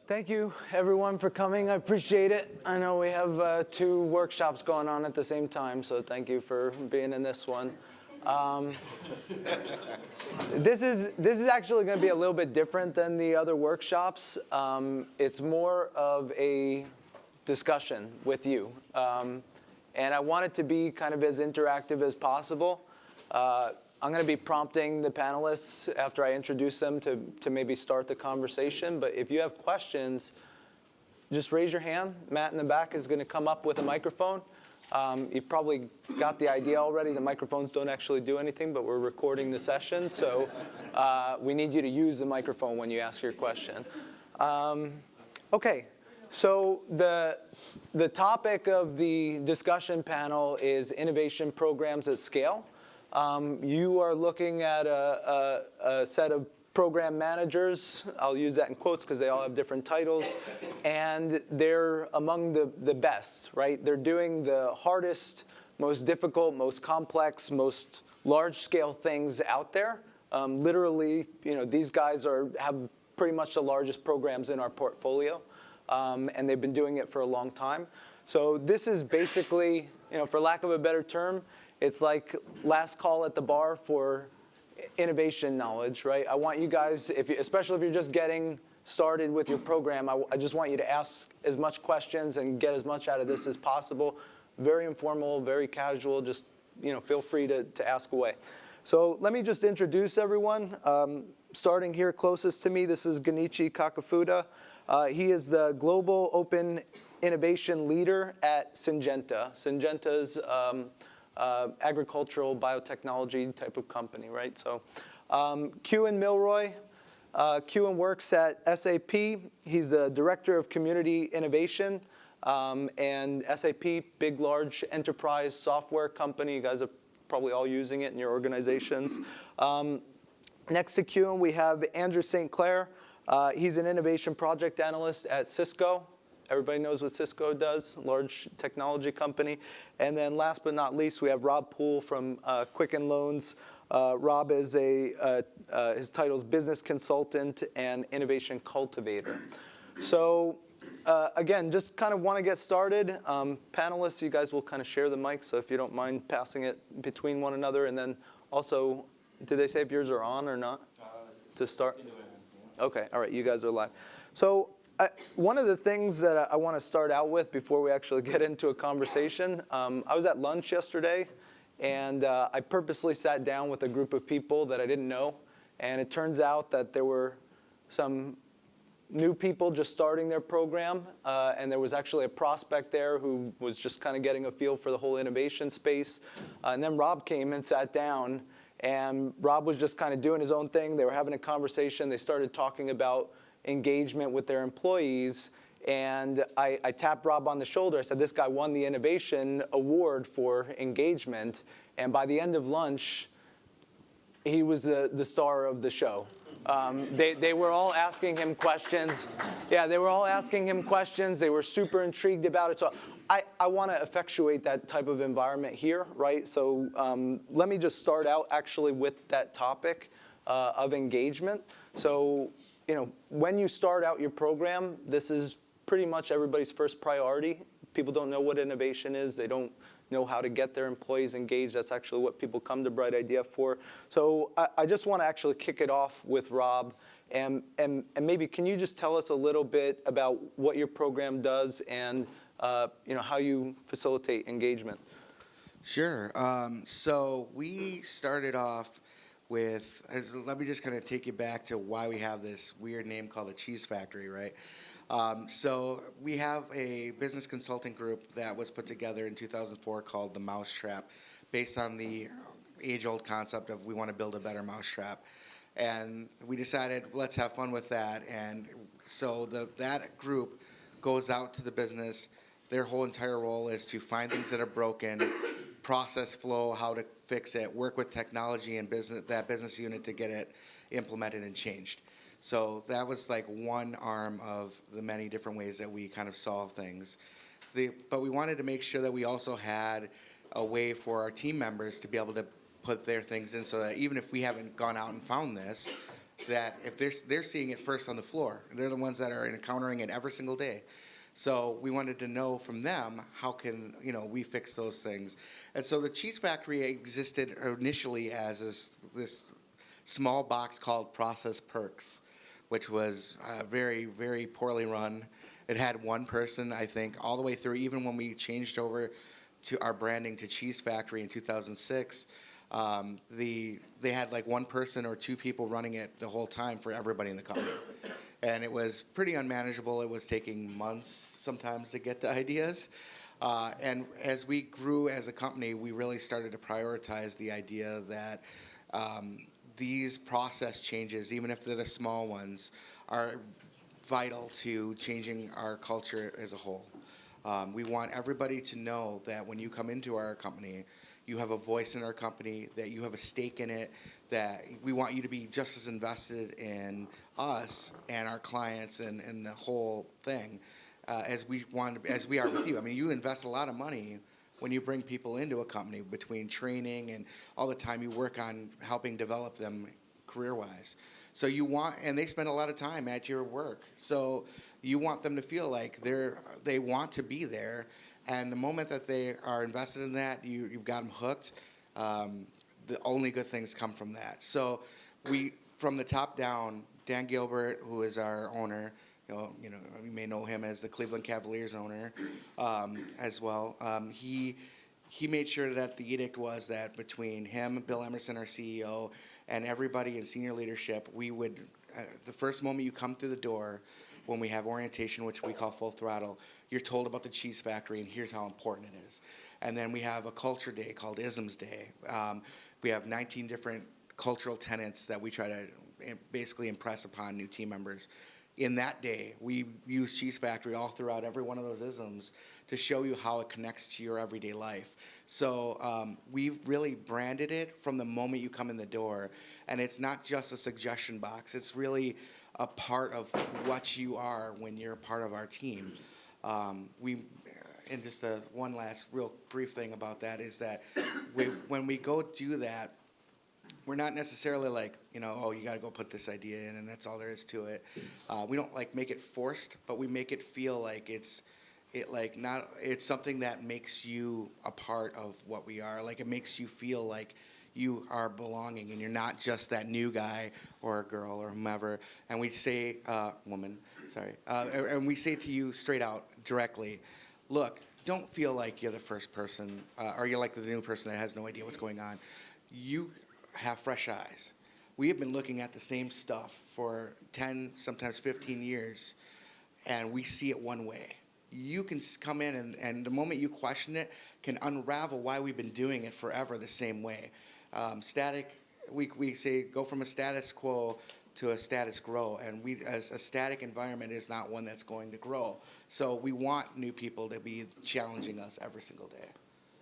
Thank you, everyone, for coming. I appreciate it. I know we have 2 workshops going on at the same time, so thank you for being in this one. This is actually going to be a little bit different than the other workshops. It's more of a discussion with you. And I want it to be kind of as interactive as possible. I'm going to be prompting the panelists after I introduce them to maybe start the conversation. But if you have questions, just raise your hand. Matt in the back is going to come up with a microphone. You've probably got the idea already. The microphones don't actually do anything, but we're recording the session. So we need you to use the microphone when you ask your question. OK. So the topic of the discussion panel is innovation programs at scale. You are looking at a set of program managers. I'll use that in quotes because they all have different titles. And they're among the best, right? They're doing the hardest, most difficult, most complex, most large-scale things out there. Literally, these guys have pretty much the largest programs in our portfolio. And they've been doing it for a long time. So this is basically, for lack of a better term, it's like last call at the bar for innovation knowledge, right? I want you guys, especially if you're just getting started with your program, I just want you to ask as much questions and get as much out of this as possible. Very informal, very casual. Just feel free to ask away. So let me just introduce everyone. Starting here closest to me, this is Genichi Kakafuda. He is the Global Open Innovation Leader at Syngenta. Syngenta's agricultural biotechnology type of company, right? So Kewan Milroy. Kewan works at SAP. He's the Director of Community Innovation. And SAP, big, large enterprise software company. You guys are probably all using it in your organizations. Next to Kewan, we have Andrew St. Clair. He's an innovation project analyst at Cisco. Everybody knows what Cisco does, large technology company. And then last but not least, we have Rob Poole from Quicken Loans. Rob is his title is Business Consultant and Innovation Cultivator. So again, just kind of want to get started. Panelists, you guys will kind of share the mic, so if you don't mind passing it between one another. And then also, did they say if yours are on or not to start? OK, all right, you guys are live. So one of the things that I want to start out with before we actually get into a conversation, I was at lunch yesterday, and I purposely sat down with a group of people that I didn't know. And it turns out that there were some new people just starting their program. And there was actually a prospect there who was just kind of getting a feel for the whole innovation space. And then Rob came and sat down. And Rob was just kind of doing his own thing. They were having a conversation. They started talking about engagement with their employees. And I tapped Rob on the shoulder. I said, this guy won the innovation award for engagement. And by the end of lunch, he was the star of the show. They were all asking him questions. Yeah, they were all asking him questions. They were super intrigued about it. So I want to effectuate that type of environment here, right? So let me just start out actually with that topic of engagement. So when you start out your program, this is pretty much everybody's first priority. People don't know what innovation is. They don't know how to get their employees engaged. That's actually what people come to Bright Idea for. So I just want to actually kick it off with Rob. And maybe can you just tell us a little bit about what your program does and how you facilitate engagement? Sure. So we started off with, let me just kind of take you back to why we have this weird name called a cheese factory, right? So we have a business consulting group that was put together in 2004 called the Mousetrap, based on the age-old concept of we want to build a better mousetrap. And we decided, let's have fun with that. And so that group goes out to the business. Their whole entire role is to find things that are broken, process flow, how to fix it, work with technology and that business unit to get it implemented and changed. So that was like one arm of the many different ways that we kind of solve things. But we wanted to make sure that we also had a way for our team members to be able to put their things in so that even if we haven't gone out and found this, that if they're seeing it first on the floor. They're the ones that are encountering it every single day. So we wanted to know from them, how can, we fix those things. And so the Cheese Factory existed initially as this small box called Process Perks, which was very, very poorly run. It had one person, I think, all the way through, even when we changed over to our branding to Cheese Factory in 2006. They had like one person or two people running it the whole time for everybody in the company. And it was pretty unmanageable. It was taking months sometimes to get the ideas. And as we grew as a company, we really started to prioritize the idea that these process changes, even if they're the small ones, are vital to changing our culture as a whole. We want everybody to know that when you come into our company, you have a voice in our company, that you have a stake in it, that we want you to be just as invested in us and our clients and the whole thing as we are with you. I mean, you invest a lot of money when you bring people into a company, between training and all the time you work on helping develop them career-wise. So and they spend a lot of time at your work. So you want them to feel like they want to be there. And the moment that they are invested in that, you've got them hooked. The only good things come from that. So from the top down, Dan Gilbert, who is our owner, you may know him as the Cleveland Cavaliers owner as well. He made sure that the edict was that between him, Bill Emerson, our CEO, and everybody in senior leadership, we would, the first moment you come through the door, when we have orientation, which we call Full Throttle, you're told about the Cheese Factory and here's how important it is. And then we have a culture day called Isms Day. We have 19 different cultural tenets that we try to basically impress upon new team members. In that day, we use Cheese Factory all throughout every one of those isms to show you how it connects to your everyday life. So we've really branded it from the moment you come in the door. And it's not just a suggestion box. It's really a part of what you are when you're a part of our team. And just one last real brief thing about that is that when we go do that, we're not necessarily like, oh, you got to go put this idea in and that's all there is to it. We don't like make it forced, but we make it feel like it's something that makes you a part of what we are. Like it makes you feel like you are belonging and you're not just that new guy or a girl or whomever. And we say, woman, sorry. And we say to you straight out, directly, look, don't feel like you're the first person or you're like the new person that has no idea what's going on. You have fresh eyes. We have been looking at the same stuff for 10, sometimes 15 years, and we see it one way. You can come in and the moment you question it can unravel why we've been doing it forever the same way. We say go from a status quo to a status grow, and as a static environment is not one that's going to grow. So we want new people to be challenging us every single day.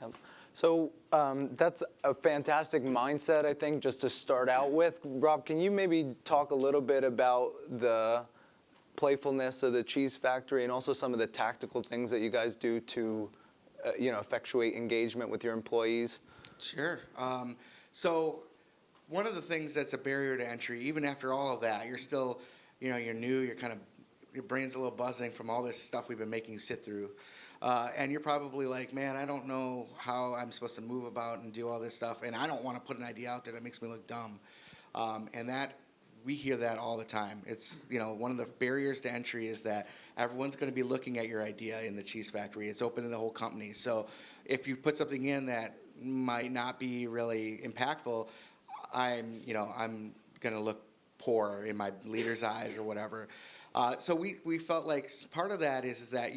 Yep. So that's a fantastic mindset, I think, just to start out with. Rob, can you maybe talk a little bit about the playfulness of the Cheese Factory and also some of the tactical things that you guys do to effectuate engagement with your employees? Sure. So one of the things that's a barrier to entry, even after all of that, you're still, you're new, your brain's a little buzzing from all this stuff we've been making you sit through. And you're probably like, man, I don't know how I'm supposed to move about and do all this stuff, and I don't want to put an idea out there that makes me look dumb. And we hear that all the time. It's, one of the barriers to entry is that everyone's going to be looking at your idea in the Cheese Factory. It's open to the whole company. So if you put something in that might not be really impactful, I'm going to look poor in my leader's eyes or whatever. So we felt like part of that is that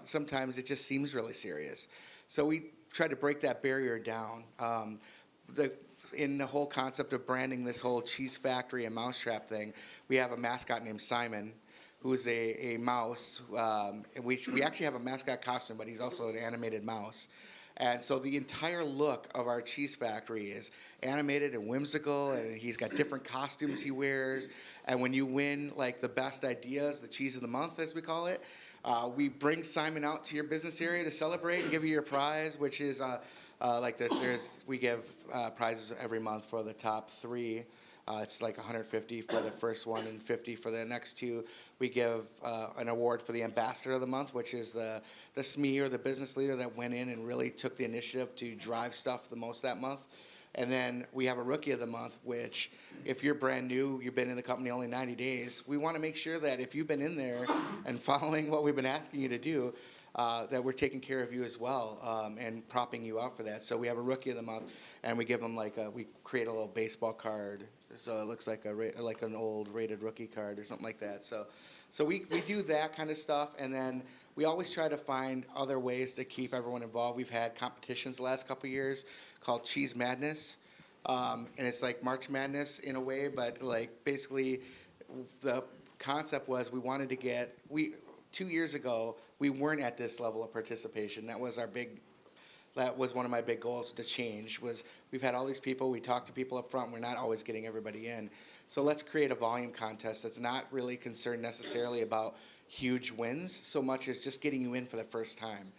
sometimes it just seems really serious. So we tried to break that barrier down. In the whole concept of branding this whole Cheese Factory and Mousetrap thing, we have a mascot named Simon, who is a mouse. We actually have a mascot costume, but he's also an animated mouse. And so the entire look of our Cheese Factory is animated and whimsical, and he's got different costumes he wears. And when you win like the best ideas, the cheese of the month, as we call it, we bring Simon out to your business area to celebrate and give you your prize, which is we give prizes every month for the top 3 It's like 150 for the first one and 50 for the next two. We give an award for the Ambassador of the Month, which is the SME or the business leader that went in and really took the initiative to drive stuff the most that month. And then we have a Rookie of the Month, which if you're brand new, you've been in the company only 90 days, we want to make sure that if you've been in there and following what we've been asking you to do, that we're taking care of you as well, and propping you up for that. So we have a Rookie of the Month, and we give them we create a little baseball card, so it looks like like an old rated rookie card or something like that. So we do that kind of stuff, and then we always try to find other ways to keep everyone involved. We've had competitions the last couple of years called Cheese Madness, and it's like March Madness in a way, but like basically the concept was we wanted to get 2 years ago, we weren't at this level of participation. That was one of my big goals to change. Was we've had all these people, we talk to people up front, we're not always getting everybody in. So let's create a volume contest that's not really concerned necessarily about huge wins so much as just getting you in for the first time,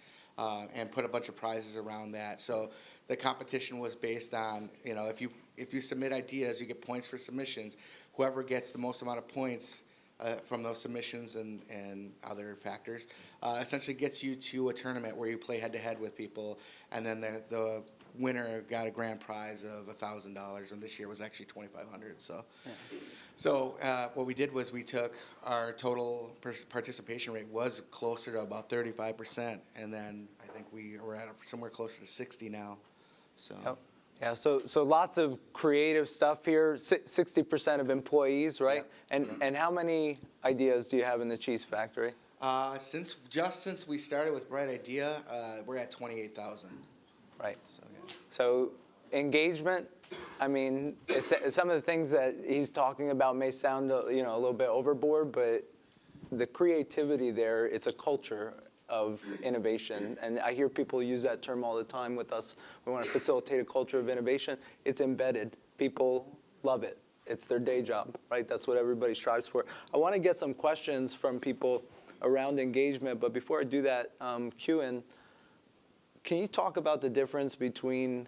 and put a bunch of prizes around that. So the competition was based on, if you submit ideas, you get points for submissions. Whoever gets the most amount of points from those submissions and other factors, essentially gets you to a tournament where you play head-to-head with people, and then the winner got a grand prize of $1,000, and this year was actually $2,500. So what we did was we took our total participation rate was closer to about 35%, and then I think we were at somewhere closer to 60 now. So. Yep. Yeah, so lots of creative stuff here. 60% of employees, right? Yep. And how many ideas do you have in the cheese factory? Since we started with Bright Idea, we're at 28,000. Right. So yeah. So engagement. I mean, it's some of the things that he's talking about may sound a little bit overboard, but the creativity there. It's a culture of innovation, and I hear people use that term all the time with us. We want to facilitate a culture of innovation. It's embedded. People love it. It's their day job, right? That's what everybody strives for. I want to get some questions from people around engagement, but before I do that, Kewin, can you talk about the difference between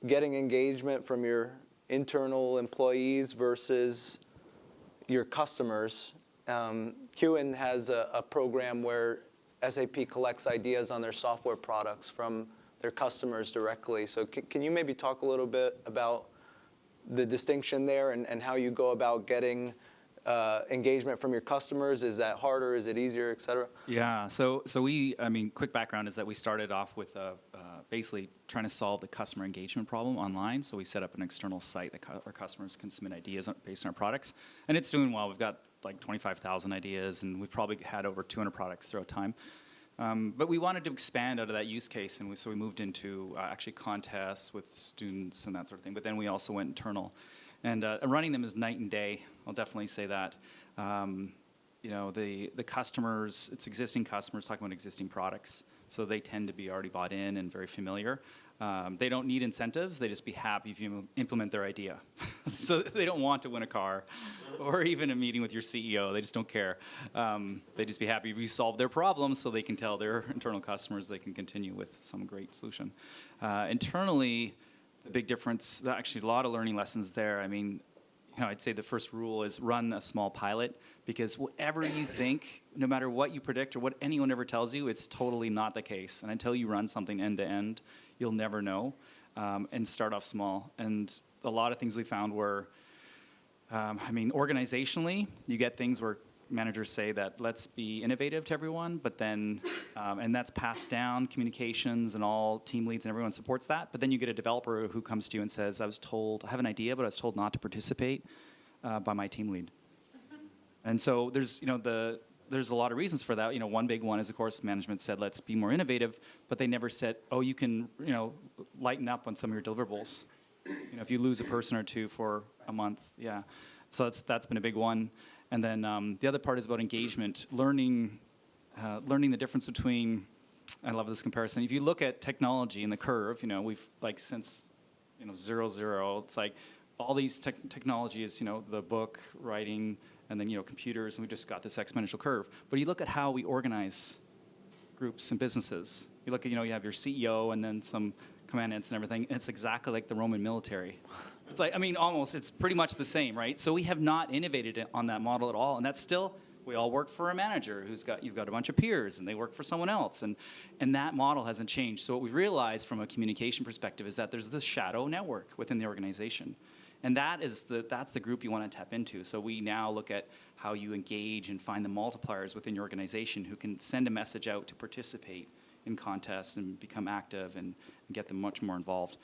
getting engagement from your internal employees versus your customers? Kewin has a program where SAP collects ideas on their software products from their customers directly. So can you maybe talk a little bit about the distinction there and how you go about getting engagement from your customers? Is that harder? Is it easier, et cetera? Yeah, so quick background is that we started off with basically trying to solve the customer engagement problem online. So we set up an external site that our customers can submit ideas based on our products. And it's doing well. We've got like 25,000 ideas, and we've probably had over 200 products throughout time. But we wanted to expand out of that use case, and so we moved into actually contests with students and that sort of thing. But then we also went internal. And running them is night and day. I'll definitely say that. The customers, it's existing customers talking about existing products, so they tend to be already bought in and very familiar. They don't need incentives. They just be happy if you implement their idea. So they don't want to win a car or even a meeting with your CEO. They just don't care. They just be happy if you solve their problems so they can tell their internal customers they can continue with some great solution. Internally, the big difference, actually a lot of learning lessons there. I mean, I'd say the first rule is run a small pilot, because whatever you think, no matter what you predict or what anyone ever tells you, it's totally not the case. And until you run something end to end, you'll never know. And start off small. And a lot of things we found were, organizationally, you get things where managers say that let's be innovative to everyone, but then, and that's passed down, communications and all team leads and everyone supports that. But then you get a developer who comes to you and says, I have an idea, but I was told not to participate by my team lead. And so there's a lot of reasons for that. One big one is, of course, management said, let's be more innovative, but they never said, oh, you can, lighten up on some of your deliverables. If you lose a person or two for a month, yeah. So that's been a big one. And then the other part is about engagement, learning the difference between, I love this comparison. If you look at technology in the curve, we've since 0, it's like all these technology is, the book, writing, and then, computers, and we just got this exponential curve. But you look at how we organize groups and businesses. You look at, you have your CEO and then some commandants and everything, and it's exactly like the Roman military. It's like, I mean, almost, it's pretty much the same, right? So we have not innovated on that model at all, and that's still, we all work for a manager you've got a bunch of peers, and they work for someone else, and that model hasn't changed. So what we realized from a communication perspective is that there's this shadow network within the organization, and that's the group you want to tap into. So we now look at how you engage and find the multipliers within your organization who can send a message out to participate in contests and become active and get them much more involved.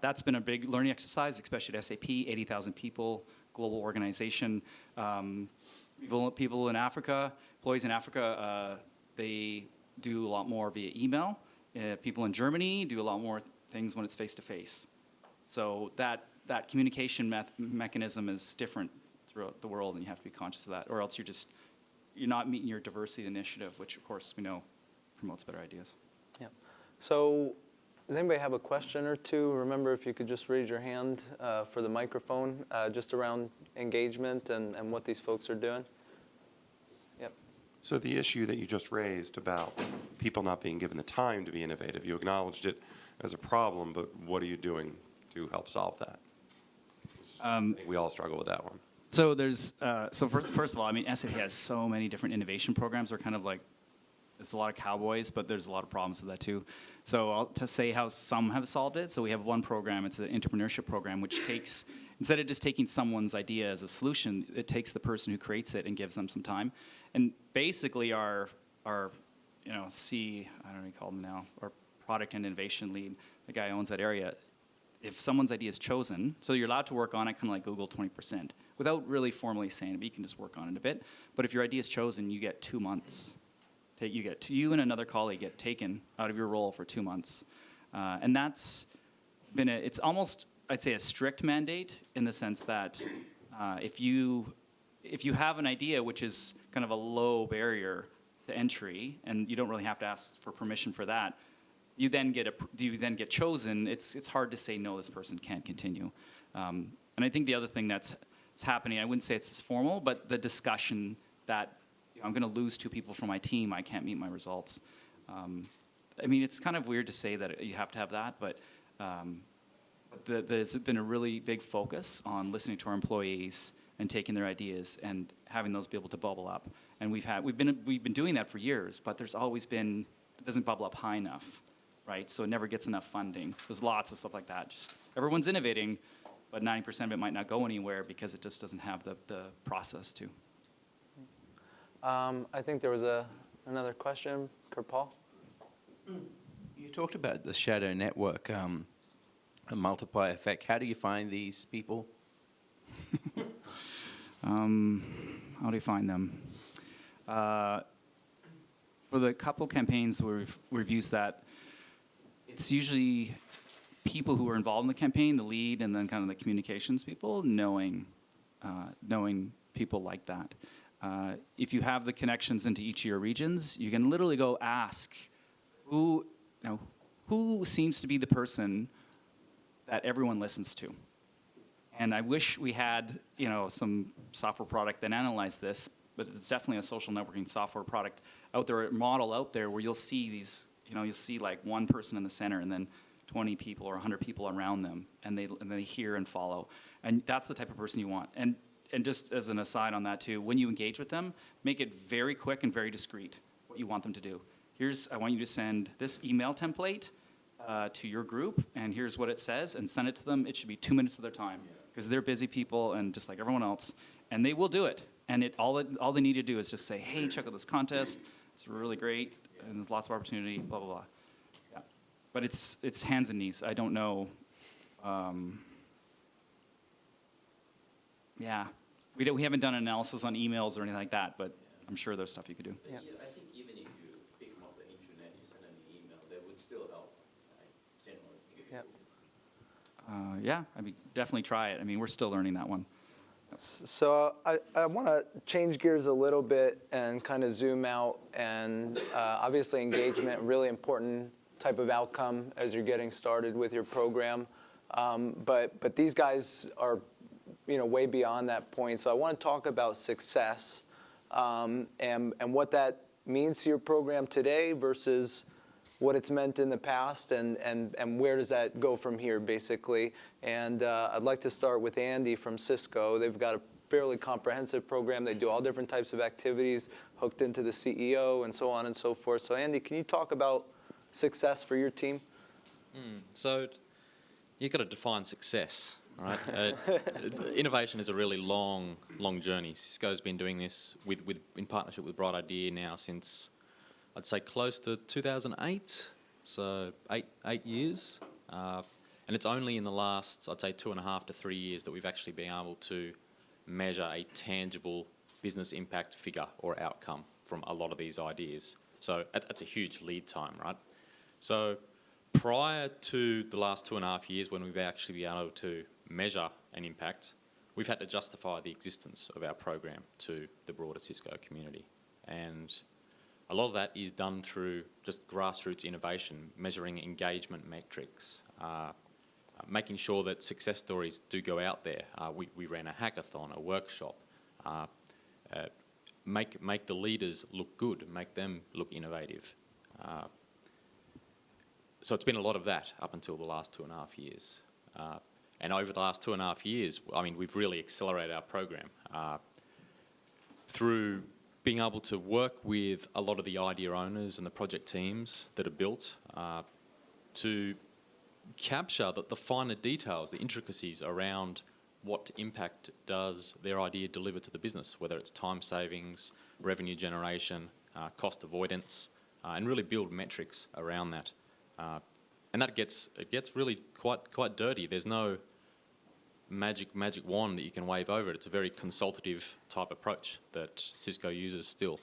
That's been a big learning exercise, especially at SAP, 80,000 people, global organization. People in Africa, employees in Africa, they do a lot more via email. People in Germany do a lot more things when it's face-to-face. So that communication mechanism is different throughout the world, and you have to be conscious of that, or else you're not meeting your diversity initiative, which of course we know promotes better ideas. Yeah. So does anybody have a question or two? Remember, if you could just raise your hand for the microphone, just around engagement and what these folks are doing. Yep. So the issue that you just raised about people not being given the time to be innovative, you acknowledged it as a problem, but what are you doing to help solve that? I think we all struggle with that one. So first of all, I mean, SAP has so many different innovation programs. They're kind of like, there's a lot of cowboys, but there's a lot of problems with that too. So to say how some have solved it, so we have one program, it's an entrepreneurship program, which takes, instead of just taking someone's idea as a solution, it takes the person who creates it and gives them some time. And basically our I don't know what you call him now, our product and innovation lead, the guy who owns that area, if someone's idea is chosen, so you're allowed to work on it kind of like Google 20%, without really formally saying it, but you can just work on it a bit. But if your idea is chosen, you get 2 months. You and another colleague get taken out of your role for 2 months. And that's been it's almost, I'd say, a strict mandate in the sense that if you have an idea which is kind of a low barrier to entry, and you don't really have to ask for permission for that, you then get chosen. It's hard to say, no, this person can't continue. And I think the other thing that's happening, I wouldn't say it's as formal, but the discussion that I'm going to lose 2 people from my team, I can't meet my results. I mean, it's kind of weird to say that you have to have that, but there's been a really big focus on listening to our employees and taking their ideas and having those be able to bubble up. And we've been doing that for years, but there's always been, it doesn't bubble up high enough, right? So it never gets enough funding. There's lots of stuff like that. Just everyone's innovating, but 90% of it might not go anywhere because it just doesn't have the process to. I think there was another question. Kirpal? You talked about the shadow network, a multiplier effect. How do you find these people? How do you find them? For the couple campaigns where we've used that, it's usually people who are involved in the campaign, the lead, and then kind of the communications people, knowing people like that. If you have the connections into each of your regions, you can literally go ask who seems to be the person that everyone listens to. And I wish we had some software product that analyzed this, but it's definitely a social networking software product out there, a model out there where you'll see these, you'll see like one person in the center and then 20 people or 100 people around them, and they hear and follow. And that's the type of person you want. And just as an aside on that too, when you engage with them, make it very quick and very discreet what you want them to do. I want you to send this email template to your group, and here's what it says, and send it to them. It should be 2 minutes of their time, because they're busy people and just like everyone else, and they will do it. And all they need to do is just say, hey, check out this contest. It's really great, and there's lots of opportunity, blah, blah, blah. Yeah. But it's hands and knees. I don't know. Yeah. We haven't done analysis on emails or anything like that, but I'm sure there's stuff you could do. Yeah. I think even if you pick them off the internet, you send them an email, that would still help, right? Generally. Yep. Yeah, I mean, definitely try it. I mean, we're still learning that one. So I want to change gears a little bit and kind of zoom out. And obviously engagement, really important type of outcome as you're getting started with your program. But these guys are way beyond that point. So I want to talk about success and what that means to your program today versus what it's meant in the past, and where does that go from here, basically. And I'd like to start with Andy from Cisco. They've got a fairly comprehensive program. They do all different types of activities hooked into the CEO and so on and so forth. So Andy, can you talk about success for your team? So you've got to define success, right? Innovation is a really long journey. Cisco's been doing this in partnership with Bright Idea now since, I'd say, close to 2008, so eight years. And it's only in the last, I'd say, 2.5 to 3 years that we've actually been able to measure a tangible business impact figure or outcome from a lot of these ideas. So that's a huge lead time, right? So prior to the last 2.5 years, when we've actually been able to measure an impact, we've had to justify the existence of our program to the broader Cisco community. And a lot of that is done through just grassroots innovation, measuring engagement metrics, making sure that success stories do go out there. We ran a hackathon, a workshop, make the leaders look good, make them look innovative. So it's been a lot of that up until the last 2.5 years. And over the last 2.5 years, I mean, we've really accelerated our program through being able to work with a lot of the idea owners and the project teams that are built to capture the finer details, the intricacies around what impact does their idea deliver to the business, whether it's time savings, revenue generation, cost avoidance, and really build metrics around that. And it gets really quite dirty. There's no magic wand that you can wave over it. It's a very consultative type approach that Cisco uses still.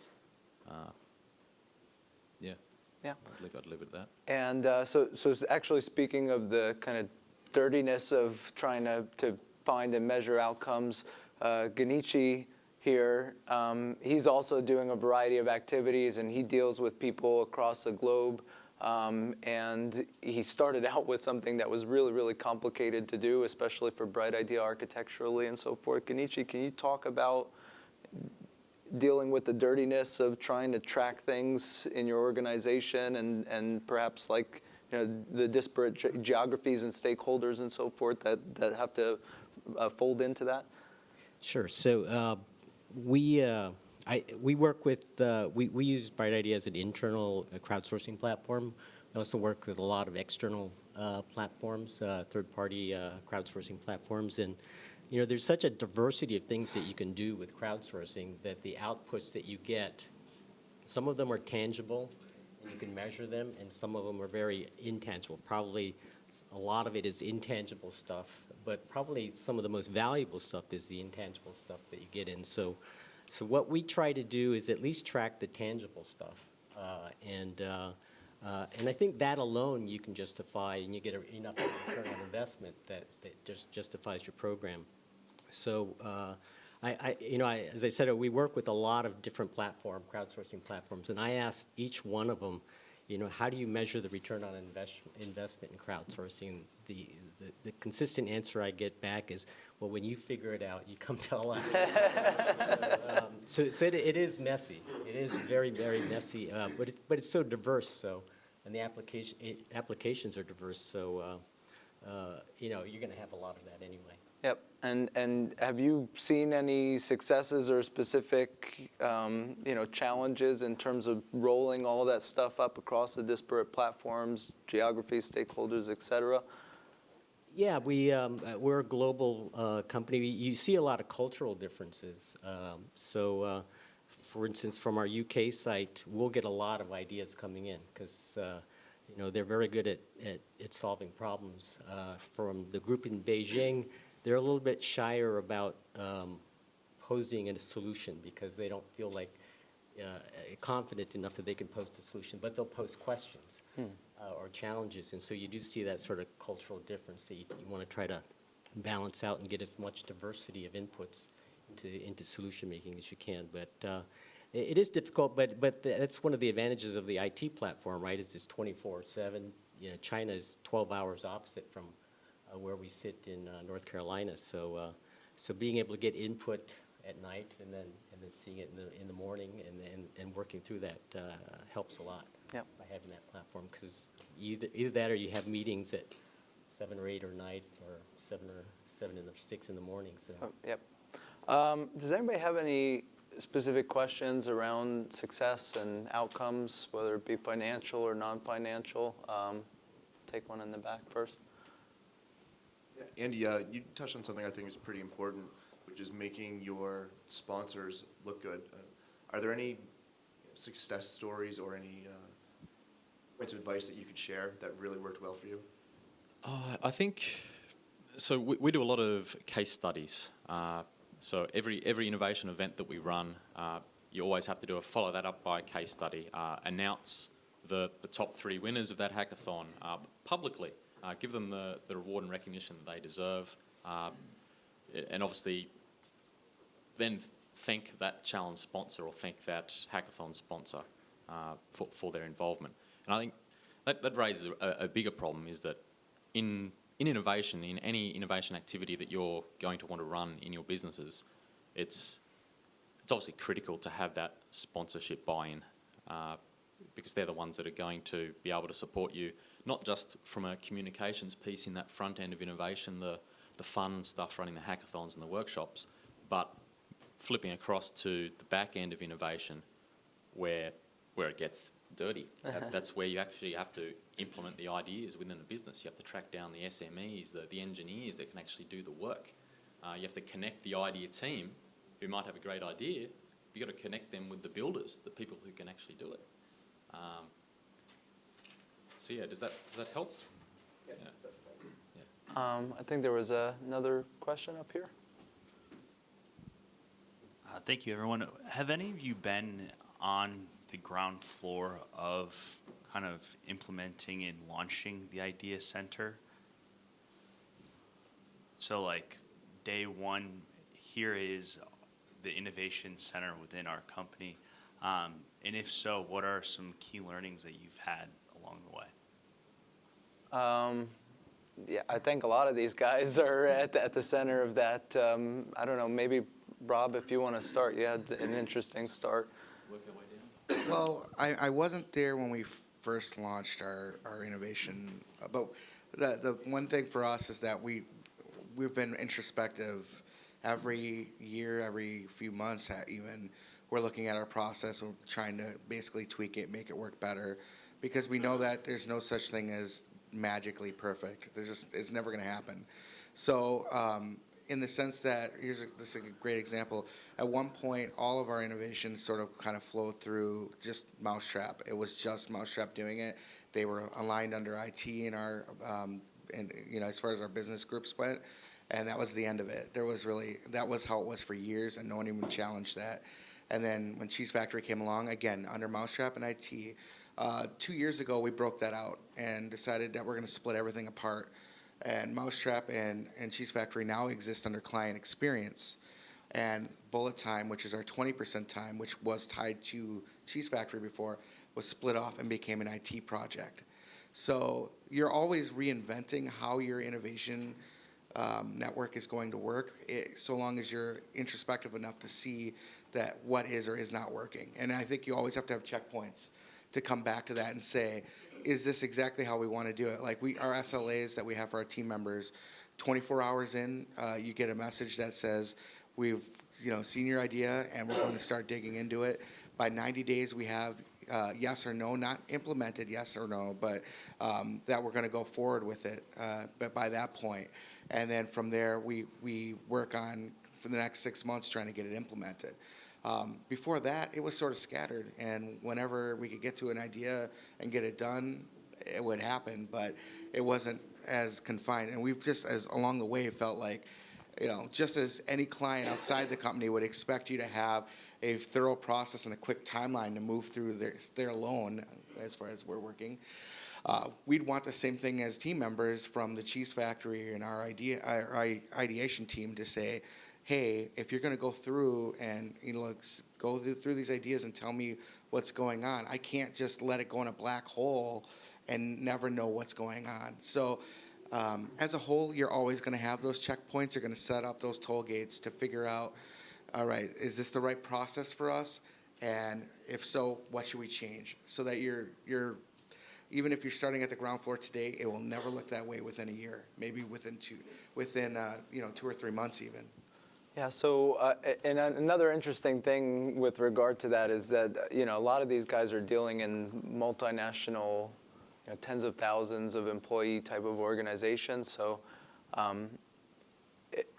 Yeah. I'd leave it at that. And so actually speaking of the kind of dirtiness of trying to find and measure outcomes, Genichi here, he's also doing a variety of activities, and he deals with people across the globe. And he started out with something that was really, really complicated to do, especially for Bright Idea architecturally and so forth. Genichi, can you talk about dealing with the dirtiness of trying to track things in your organization and perhaps like, you know, the disparate geographies and stakeholders and so forth that have to fold into that? Sure. So we work with, we use Bright Idea as an internal crowdsourcing platform. We also work with a lot of external platforms, third-party crowdsourcing platforms. And, you know, there's such a diversity of things that you can do with crowdsourcing that the outputs that you get, some of them are tangible, and you can measure them, and some of them are very intangible. Probably a lot of it is intangible stuff, but probably some of the most valuable stuff is the intangible stuff that you get in. So what we try to do is at least track the tangible stuff, and I think that alone you can justify, and you get enough return on investment that just justifies your program. So as I said, we work with a lot of different crowdsourcing platforms, and I asked each one of them, you know, how do you measure the return on investment in crowdsourcing? The consistent answer I get back is, well, when you figure it out, you come tell us. So it is messy. It is very, very messy, but it's so diverse. So, and the applications are diverse. So, you know, you're going to have a lot of that anyway. Yep. And have you seen any successes or specific, you know, challenges in terms of rolling all that stuff up across the disparate platforms, geographies, stakeholders, et cetera? Yeah, we're a global company. You see a lot of cultural differences. For instance, from our UK site, we'll get a lot of ideas coming in because you know, they're very good at solving problems. From the group in Beijing, they're a little bit shyer about posing a solution because they don't feel like confident enough that they can post a solution, but they'll post questions or challenges, and so you do see that sort of cultural difference that you want to try to balance out and get as much diversity of inputs into solution making as you can. But it is difficult, but that's one of the advantages of the IT platform, right? Is it's 24/7. You know, China is 12 hours opposite from where we sit in North Carolina. So being able to get input at night and then seeing it in the morning and working through that helps a lot. Yep. By having that platform, because either that or you have meetings at 7 or 8 or 9 or 7 or 6 in the morning. So. Yep. Does anybody have any specific questions around success and outcomes, whether it be financial or non-financial? Take one in the back first. Andy, you touched on something I think is pretty important, which is making your sponsors look good. Are there any success stories or any points of advice that you could share that really worked well for you? I think, so we do a lot of case studies. So every innovation event that we run, you always have to do follow that up by a case study, announce the top 3 winners of that hackathon publicly, give them the reward and recognition that they deserve, and obviously then thank that challenge sponsor or thank that hackathon sponsor for their involvement. And I think that raises a bigger problem, is that in innovation, in any innovation activity that you're going to want to run in your businesses, it's obviously critical to have that sponsorship buy-in, because they're the ones that are going to be able to support you, not just from a communications piece in that front end of innovation, the fun stuff running the hackathons and the workshops, but flipping across to the back end of innovation where it gets dirty. That's where you actually have to implement the ideas within the business. You have to track down the SMEs, the engineers that can actually do the work. You have to connect the idea team who might have a great idea. You've got to connect them with the builders, the people who can actually do it. So yeah, does that help? Yeah. I think there was another question up here. Thank you, everyone. Have any of you been on the ground floor of kind of implementing and launching the Idea Center? So like day one, here is the Innovation Center within our company. And if so, what are some key learnings that you've had along the way? Yeah, I think a lot of these guys are at the center of that. I don't know, maybe Rob, if you want to start, you had an interesting start. Well, I wasn't there when we first launched our innovation, but the one thing for us is that we've been introspective every year, every few months even. We're looking at our process, we're trying to basically tweak it, make it work better, because we know that there's no such thing as magically perfect. It's never going to happen. So in the sense that, this is a great example. At one point, all of our innovations sort of kind of flowed through just Mousetrap. It was just Mousetrap doing it. They were aligned under IT in our, and as far as our business groups went, and that was the end of it. That was how it was for years, and no one even challenged that. And then when Cheese Factory came along, again, under Mousetrap and IT, 2 years ago, we broke that out and decided that we're going to split everything apart. And Mousetrap and Cheese Factory now exist under Client Experience. And Bullet Time, which is our 20% time, which was tied to Cheese Factory before, was split off and became an IT project. So you're always reinventing how your innovation network is going to work, so long as you're introspective enough to see that what is or is not working. And I think you always have to have checkpoints to come back to that and say, is this exactly how we want to do it? Like our SLAs that we have for our team members, 24 hours in, you get a message that says, we've seen your idea and we're going to start digging into it. By 90 days, we have yes or no, not implemented yes or no, but that we're going to go forward with it. But by that point, and then from there, we work on for the next 6 months trying to get it implemented. Before that, it was sort of scattered, and whenever we could get to an idea and get it done, it would happen, but it wasn't as confined. And we've just, as along the way, felt like, just as any client outside the company would expect you to have a thorough process and a quick timeline to move through their loan, as far as we're working, we'd want the same thing as team members from the Cheese Factory and our ideation team to say, hey, if you're going to go through and go through these ideas and tell me what's going on, I can't just let it go in a black hole and never know what's going on. So as a whole, you're always going to have those checkpoints. You're going to set up those toll gates to figure out, all right, is this the right process for us? And if so, what should we change? So that even if you're starting at the ground floor today, it will never look that way within a year, maybe within 2 or 3 months even. Yeah, so and another interesting thing with regard to that is that, a lot of these guys are dealing in multinational, tens of thousands of employee type of organizations. So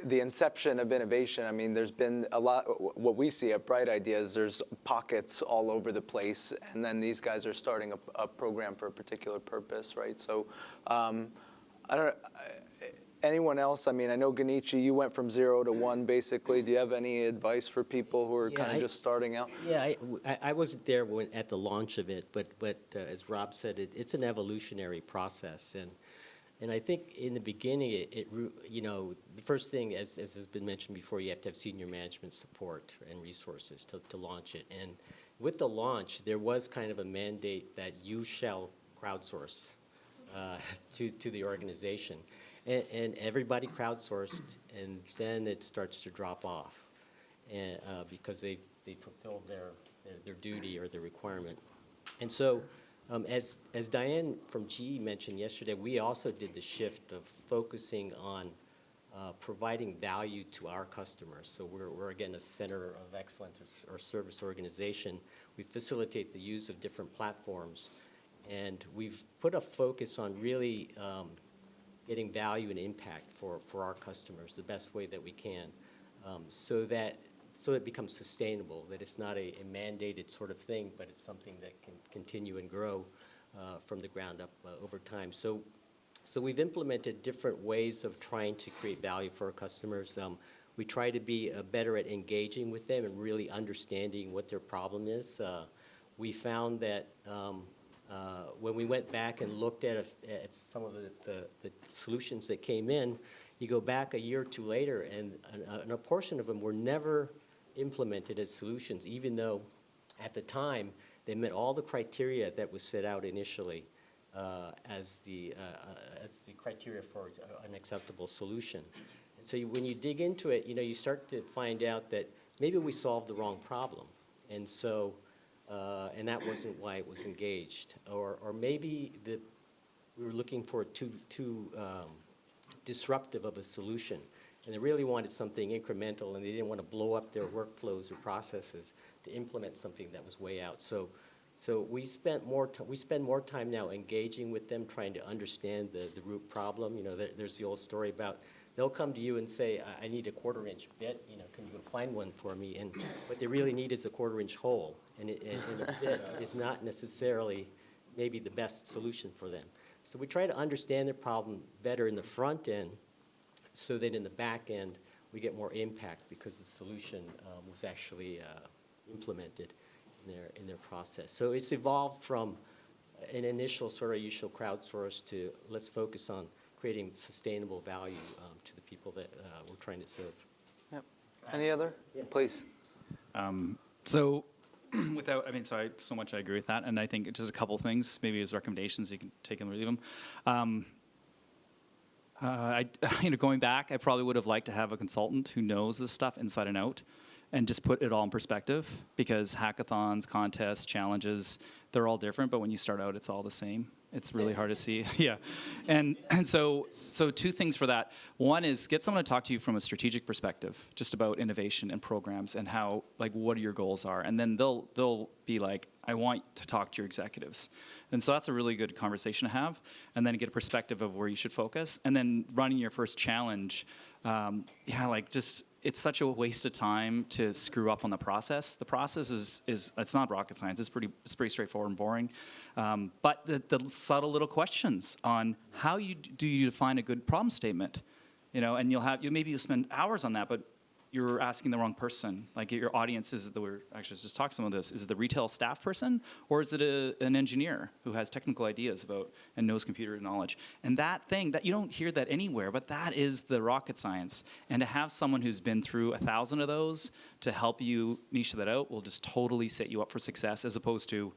the inception of innovation, I mean, there's been a lot, what we see at Bright Ideas, there's pockets all over the place, and then these guys are starting a program for a particular purpose, right? So I don't anyone else? I mean, I know Genichi, you went from 0 to 1 basically. Do you have any advice for people who are kind of just starting out? Yeah, I wasn't there at the launch of it, but as Rob said, it's an evolutionary process, and I think in the beginning, the first thing, as has been mentioned before, you have to have senior management support and resources to launch it. And with the launch, there was kind of a mandate that you shall crowdsource to the organization. And everybody crowdsourced, and then it starts to drop off because they fulfilled their duty or their requirement. And so as Diane from GE mentioned yesterday, we also did the shift of focusing on providing value to our customers. So we're again a center of excellence or service organization. We facilitate the use of different platforms, and we've put a focus on really getting value and impact for our customers the best way that we can, so it becomes sustainable, that it's not a mandated sort of thing, but it's something that can continue and grow from the ground up over time. So we've implemented different ways of trying to create value for our customers. We try to be better at engaging with them and really understanding what their problem is. We found that when we went back and looked at some of the solutions that came in, you go back a year or two later, and a portion of them were never implemented as solutions, even though at the time they met all the criteria that was set out initially as the criteria for an acceptable solution. And so when you dig into it, you start to find out that maybe we solved the wrong problem, and so and that wasn't why it was engaged, or maybe we were looking for too disruptive of a solution, and they really wanted something incremental, and they didn't want to blow up their workflows or processes to implement something that was way out. So we spend more time now engaging with them, trying to understand the root problem. There's the old story about they'll come to you and say, I need a 1/4-inch bit, can you find one for me? And what they really need is a 1/4-inch hole, and a bit is not necessarily maybe the best solution for them. So we try to understand their problem better in the front end, so that in the back end we get more impact because the solution was actually implemented in their process. So it's evolved from an initial sort of you shall crowdsource to let's focus on creating sustainable value to the people that we're trying to serve. Yep. Any other? Yeah. Please. So I so much I agree with that, and I think just a couple things, maybe as recommendations, you can take them or leave them. Going back, I probably would have liked to have a consultant who knows this stuff inside and out, and just put it all in perspective, because hackathons, contests, challenges, they're all different, but when you start out, it's all the same. It's really hard to see. Yeah. And so two things for that. One is get someone to talk to you from a strategic perspective, just about innovation and programs and how, what your goals are. And then they'll be like, I want to talk to your executives. And so that's a really good conversation to have. And then get a perspective of where you should focus. And then running your first challenge, it's such a waste of time to screw up on the process. The process is it's not rocket science. It's pretty straightforward and boring. But the subtle little questions on how do you define a good problem statement, and maybe you'll spend hours on that, but you're asking the wrong person. Like your audience we're actually just talked some of this. Is it the retail staff person, or is it an engineer who has technical ideas about and knows computer knowledge? And that thing that you don't hear that anywhere, but that is the rocket science. And to have someone who's been through 1,000 of those to help you niche that out will just totally set you up for success, as opposed to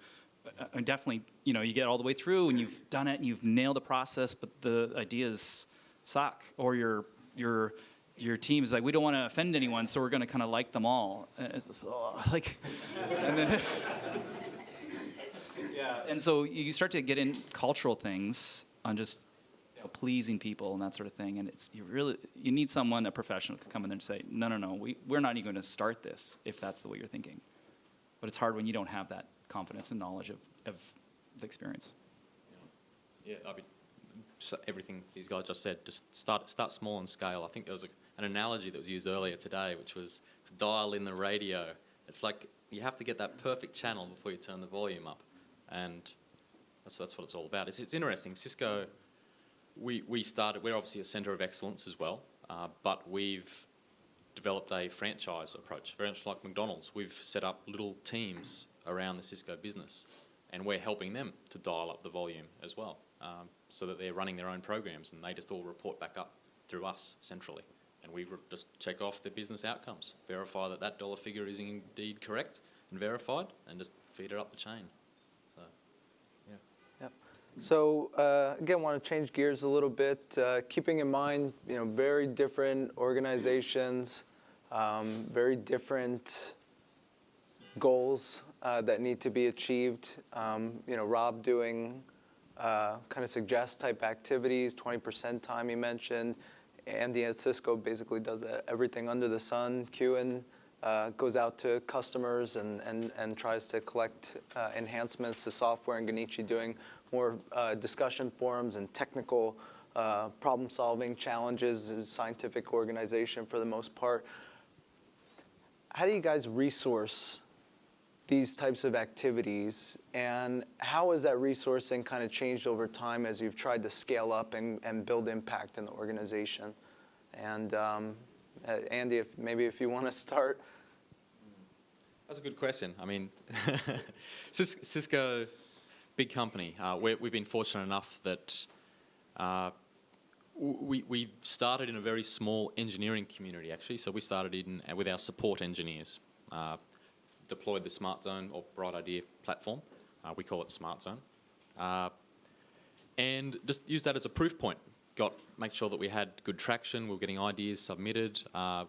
definitely, you get all the way through and you've done it and you've nailed the process, but the ideas suck, or you're your team is like, we don't want to offend anyone, so we're going to kind of like them all. And it's just, like, and then, yeah. And so you start to get in cultural things on just pleasing people and that sort of thing. And you need someone, a professional, to come in there and say, no, we're not even going to start this if that's the way you're thinking. But it's hard when you don't have that confidence and knowledge of the experience. Yeah, I mean, everything these guys just said, just start small and scale. I think there was an analogy that was used earlier today, which was to dial in the radio. It's like you have to get that perfect channel before you turn the volume up. And that's what it's all about. It's interesting. Cisco, we're obviously a centre of excellence as well, but we've developed a franchise approach, very much like McDonald's. We've set up little teams around the Cisco business, and we're helping them to dial up the volume as well, so that they're running their own programs, and they just all report back up through us centrally. And we just check off the business outcomes, verify that dollar figure is indeed correct and verified, and just feed it up the chain. So, yeah. Yep. So again, want to change gears a little bit, keeping in mind, very different organizations, very different goals that need to be achieved. Rob doing kind of suggest type activities, 20% time he mentioned. Andy at Cisco basically does everything under the sun. Kewan goes out to customers and tries to collect enhancements to software, and Genichi doing more discussion forums and technical problem-solving challenges, scientific organization for the most part. How do you guys resource these types of activities, and how has that resourcing kind of changed over time as you've tried to scale up and build impact in the organization? And Andy, if you want to start. That's a good question. I mean, Cisco, big company. We've been fortunate enough that we started in a very small engineering community, actually. So we started with our support engineers. Deployed the Smart Zone or Bright Idea platform. We call it Smart Zone. And just used that as a proof point. Make sure that we had good traction. We were getting ideas submitted.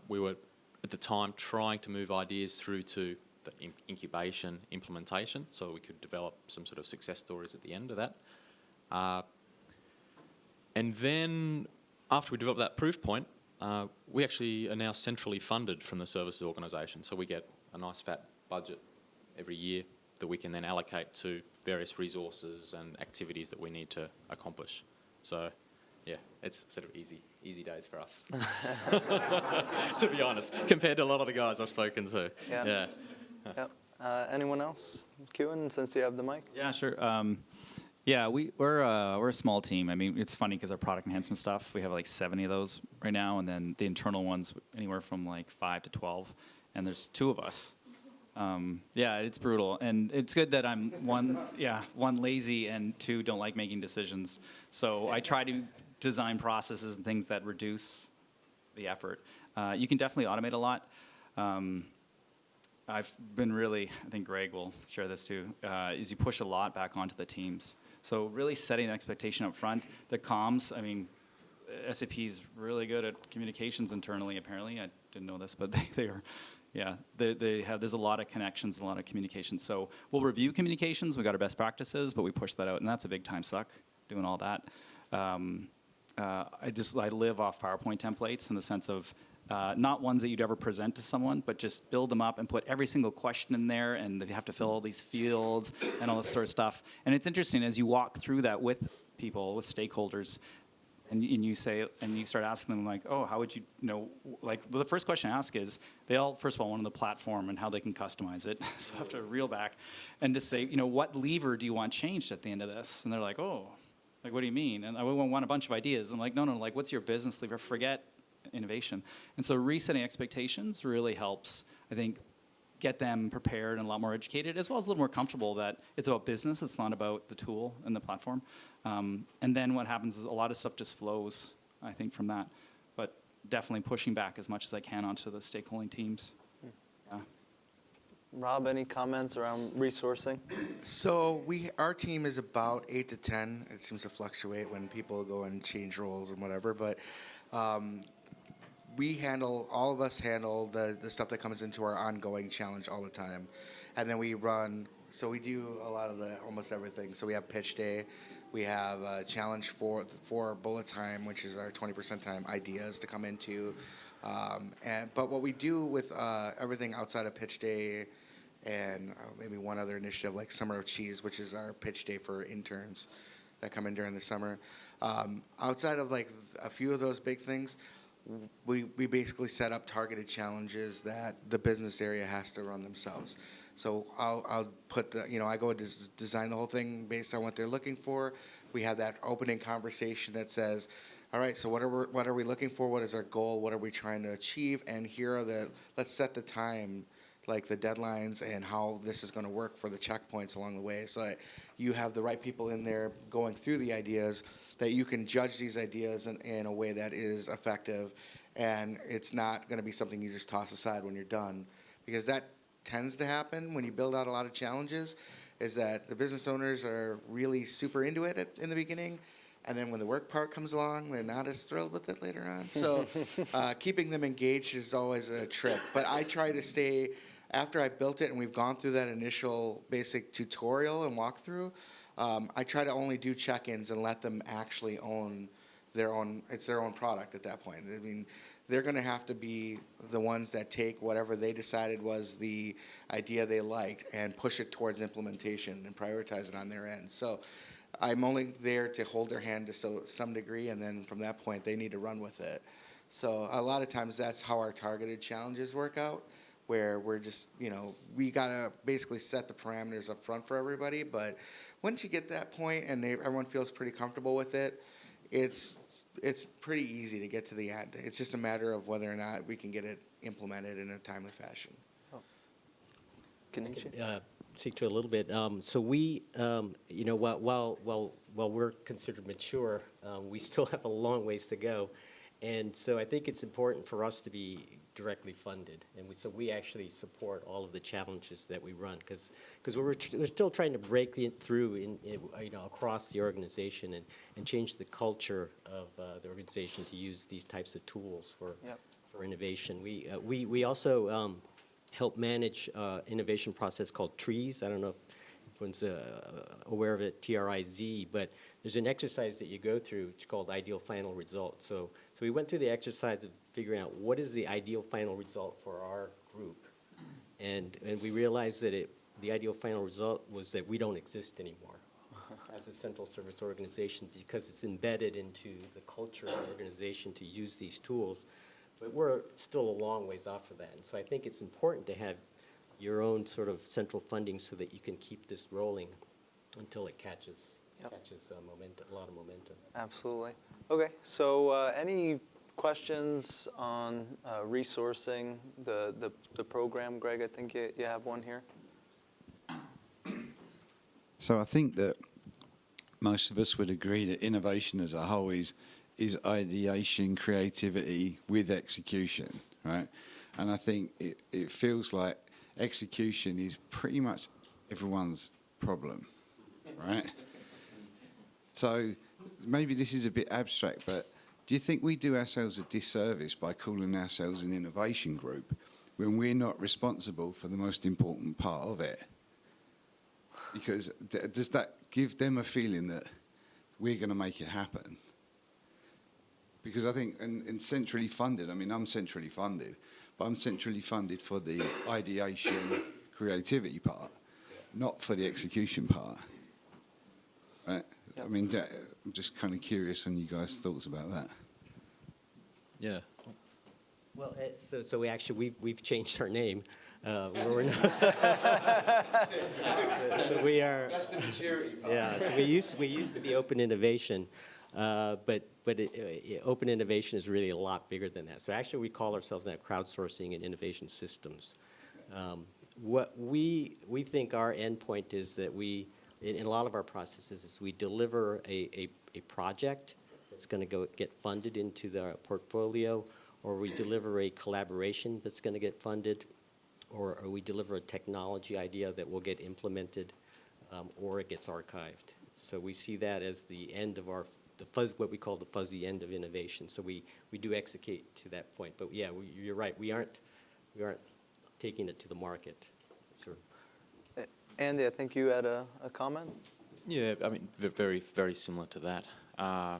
We were, at the time, trying to move ideas through to the incubation, implementation, so we could develop some sort of success stories at the end of that. And then, after we developed that proof point, we actually are now centrally funded from the services organisation. So we get a nice fat budget every year that we can then allocate to various resources and activities that we need to accomplish. So, yeah, it's sort of easy days for us, to be honest, compared to a lot of the guys I've spoken to. Yeah. Yep. Anyone else? Kewan, since you have the mic. Yeah, sure. Yeah, we're a small team. I mean, it's funny because our product enhancement stuff, we have like 70 of those right now, and then the internal ones anywhere from like 5 to 12, and there's 2 of us. Yeah, it's brutal, and it's good that I'm one lazy and 2 don't like making decisions. So I try to design processes and things that reduce the effort. You can definitely automate a lot. I've been really, I think Greg will share this too, is you push a lot back onto the teams. So really setting an expectation up front. The comms, I mean, SAP is really good at communications internally, apparently. I didn't know this, but they are. Yeah, there's a lot of connections, a lot of communication. So we'll review communications. We got our best practices, but we push that out, and that's a big time suck, doing all that. I live off PowerPoint templates in the sense of not ones that you'd ever present to someone, but just build them up and put every single question in there, and they have to fill all these fields and all this sort of stuff. And it's interesting as you walk through that with people, with stakeholders, and you say, and you start asking them like, oh, how would you know? Like the first question I ask is, they all first of all want the platform and how they can customize it. So I have to reel back and just say, what lever do you want changed at the end of this? And they're like, oh, like what do you mean? And I want a bunch of ideas. I'm like, no, like what's your business lever? Forget innovation. And so resetting expectations really helps, I think, get them prepared and a lot more educated, as well as a little more comfortable that it's about business, it's not about the tool and the platform. And then what happens is a lot of stuff just flows, I think, from that. But definitely pushing back as much as I can onto the stakeholding teams. Yeah. Rob, any comments around resourcing? So our team is about 8 to 10. It seems to fluctuate when people go and change roles and whatever, but all of us handle the stuff that comes into our ongoing challenge all the time. And then we run, so we do a lot of almost everything. So we have pitch day, we have a challenge for bullet time, which is our 20% time ideas to come into. But what we do with everything outside of pitch day and maybe one other initiative like Summer of Cheese, which is our pitch day for interns that come in during the summer. Outside of like a few of those big things, we basically set up targeted challenges that the business area has to run themselves. So I'll put I go design the whole thing based on what they're looking for. We have that opening conversation that says, all right, so what are we looking for? What is our goal? What are we trying to achieve? And here are let's set the time, like the deadlines and how this is going to work for the checkpoints along the way, so that you have the right people in there going through the ideas, that you can judge these ideas in a way that is effective, and it's not going to be something you just toss aside when you're done. Because that tends to happen when you build out a lot of challenges, is that the business owners are really super into it in the beginning, and then when the work part comes along, they're not as thrilled with it later on. So keeping them engaged is always a trick. But I try to stay, after I built it and we've gone through that initial basic tutorial and walkthrough, I try to only do check-ins and let them actually own it's their own product at that point. I mean, they're going to have to be the ones that take whatever they decided was the idea they liked and push it towards implementation and prioritize it on their end. So I'm only there to hold their hand to some degree, and then from that point, they need to run with it. So a lot of times that's how our targeted challenges work out, where we're just, we got to basically set the parameters up front for everybody. But once you get that point and everyone feels pretty comfortable with it, it's pretty easy to get to the end. It's just a matter of whether or not we can get it implemented in a timely fashion. Speak to a little bit. So we, while we're considered mature, we still have a long ways to go. And so I think it's important for us to be directly funded. And so we actually support all of the challenges that we run, because we're still trying to break through across the organization and change the culture of the organization to use these types of tools for innovation. We also help manage innovation process called TRIZ. I don't know if everyone's aware of it, TRIZ, but there's an exercise that you go through. It's called ideal final result. So we went through the exercise of figuring out what is the ideal final result for our group, and we realized that the ideal final result was that we don't exist anymore as a central service organization, because it's embedded into the culture of the organization to use these tools. But we're still a long ways off of that. And so I think it's important to have your own sort of central funding so that you can keep this rolling until it catches momentum, a lot of momentum. Absolutely. Okay, so any questions on resourcing the program? Greg, I think you have one here. So I think that most of us would agree that innovation as a whole is ideation, creativity with execution, right? And I think it feels like execution is pretty much everyone's problem, right? So maybe this is a bit abstract, but do you think we do ourselves a disservice by calling ourselves an innovation group when we're not responsible for the most important part of it? Because does that give them a feeling that we're going to make it happen? Because I think, and centrally funded, I mean, I'm centrally funded, but I'm centrally funded for the ideation, creativity part, not for the execution part. Right? Yep. I mean, I'm just kind of curious on you guys' thoughts about that. Yeah. Well, so we've changed our name. We're so we are. That's the maturity part. Yeah. So we used to be Open Innovation, but Open Innovation is really a lot bigger than that. So actually, we call ourselves now Crowdsourcing and Innovation Systems. What we think our endpoint is that in a lot of our processes, is we deliver a project that's going to get funded into the portfolio, or we deliver a collaboration that's going to get funded, or we deliver a technology idea that will get implemented, or it gets archived. So we see that as the end of our what we call the fuzzy end of innovation. So we do execute to that point. But yeah, you're right. We aren't taking it to the market. Sort of. Andy, I think you had a comment? Yeah, I mean, very, very similar to that. I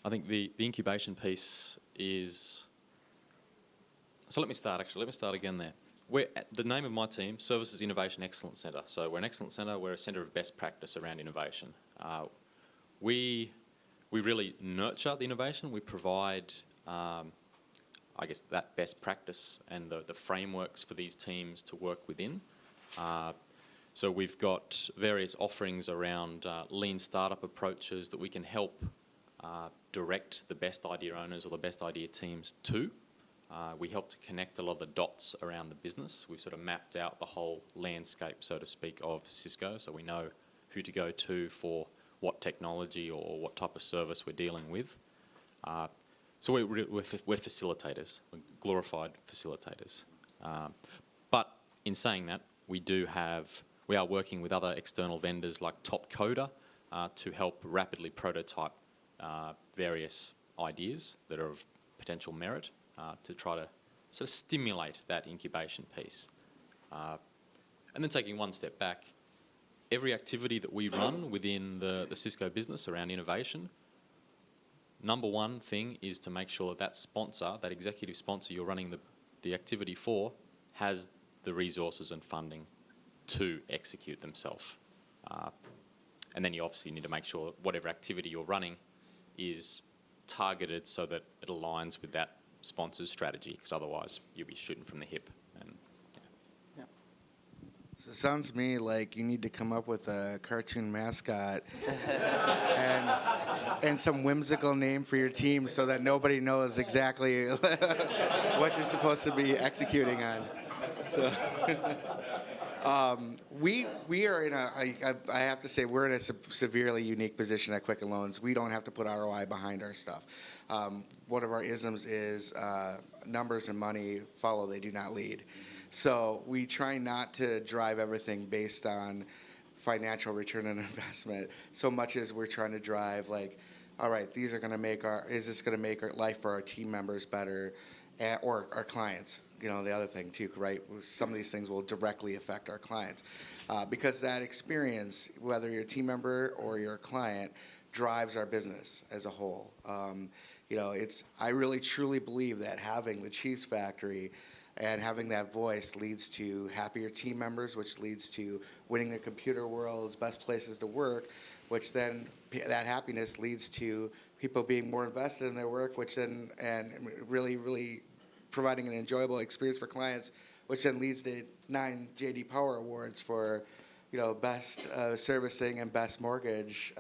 think the incubation piece is... So let me start again there. The name of my team, Services Innovation Excellence Centre. So we're an excellence centre, we're a centre of best practice around innovation. We really nurture the innovation. We provide, I guess, that best practice and the frameworks for these teams to work within. So we've got various offerings around lean startup approaches that we can help direct the best idea owners or the best idea teams to. We help to connect a lot of the dots around the business. We've sort of mapped out the whole landscape, so to speak, of Cisco, so we know who to go to for what technology or what type of service we're dealing with. So we're facilitators, we're glorified facilitators. But in saying that, we are working with other external vendors like Top Coder to help rapidly prototype various ideas that are of potential merit to try to sort of stimulate that incubation piece. And then taking one step back, every activity that we run within the Cisco business around innovation, number one thing is to make sure that sponsor, that executive sponsor you're running the activity for, has the resources and funding to execute themselves. And then you obviously need to make sure whatever activity you're running is targeted so that it aligns with that sponsor's strategy, because otherwise you'll be shooting from the hip. And So it sounds to me like you need to come up with a cartoon mascot and some whimsical name for your team so that nobody knows exactly what you're supposed to be executing on. So we are in I have to say, we're in a severely unique position at Quicken Loans. We don't have to put ROI behind our stuff. One of our isms is numbers and money follow, they do not lead. So we try not to drive everything based on financial return on investment so much as we're trying to drive like, all right, is this going to make our life for our team members better or our clients? You know, the other thing too, right? Some of these things will directly affect our clients because that experience, whether you're a team member or you're a client, drives our business as a whole. You know, I really truly believe that having the cheese factory and having that voice leads to happier team members, which leads to winning the computer world's best places to work, which then that happiness leads to people being more invested in their work, which then and really, really providing an enjoyable experience for clients, which then leads to 9 J.D. Power Awards for, you know, best servicing and best mortgage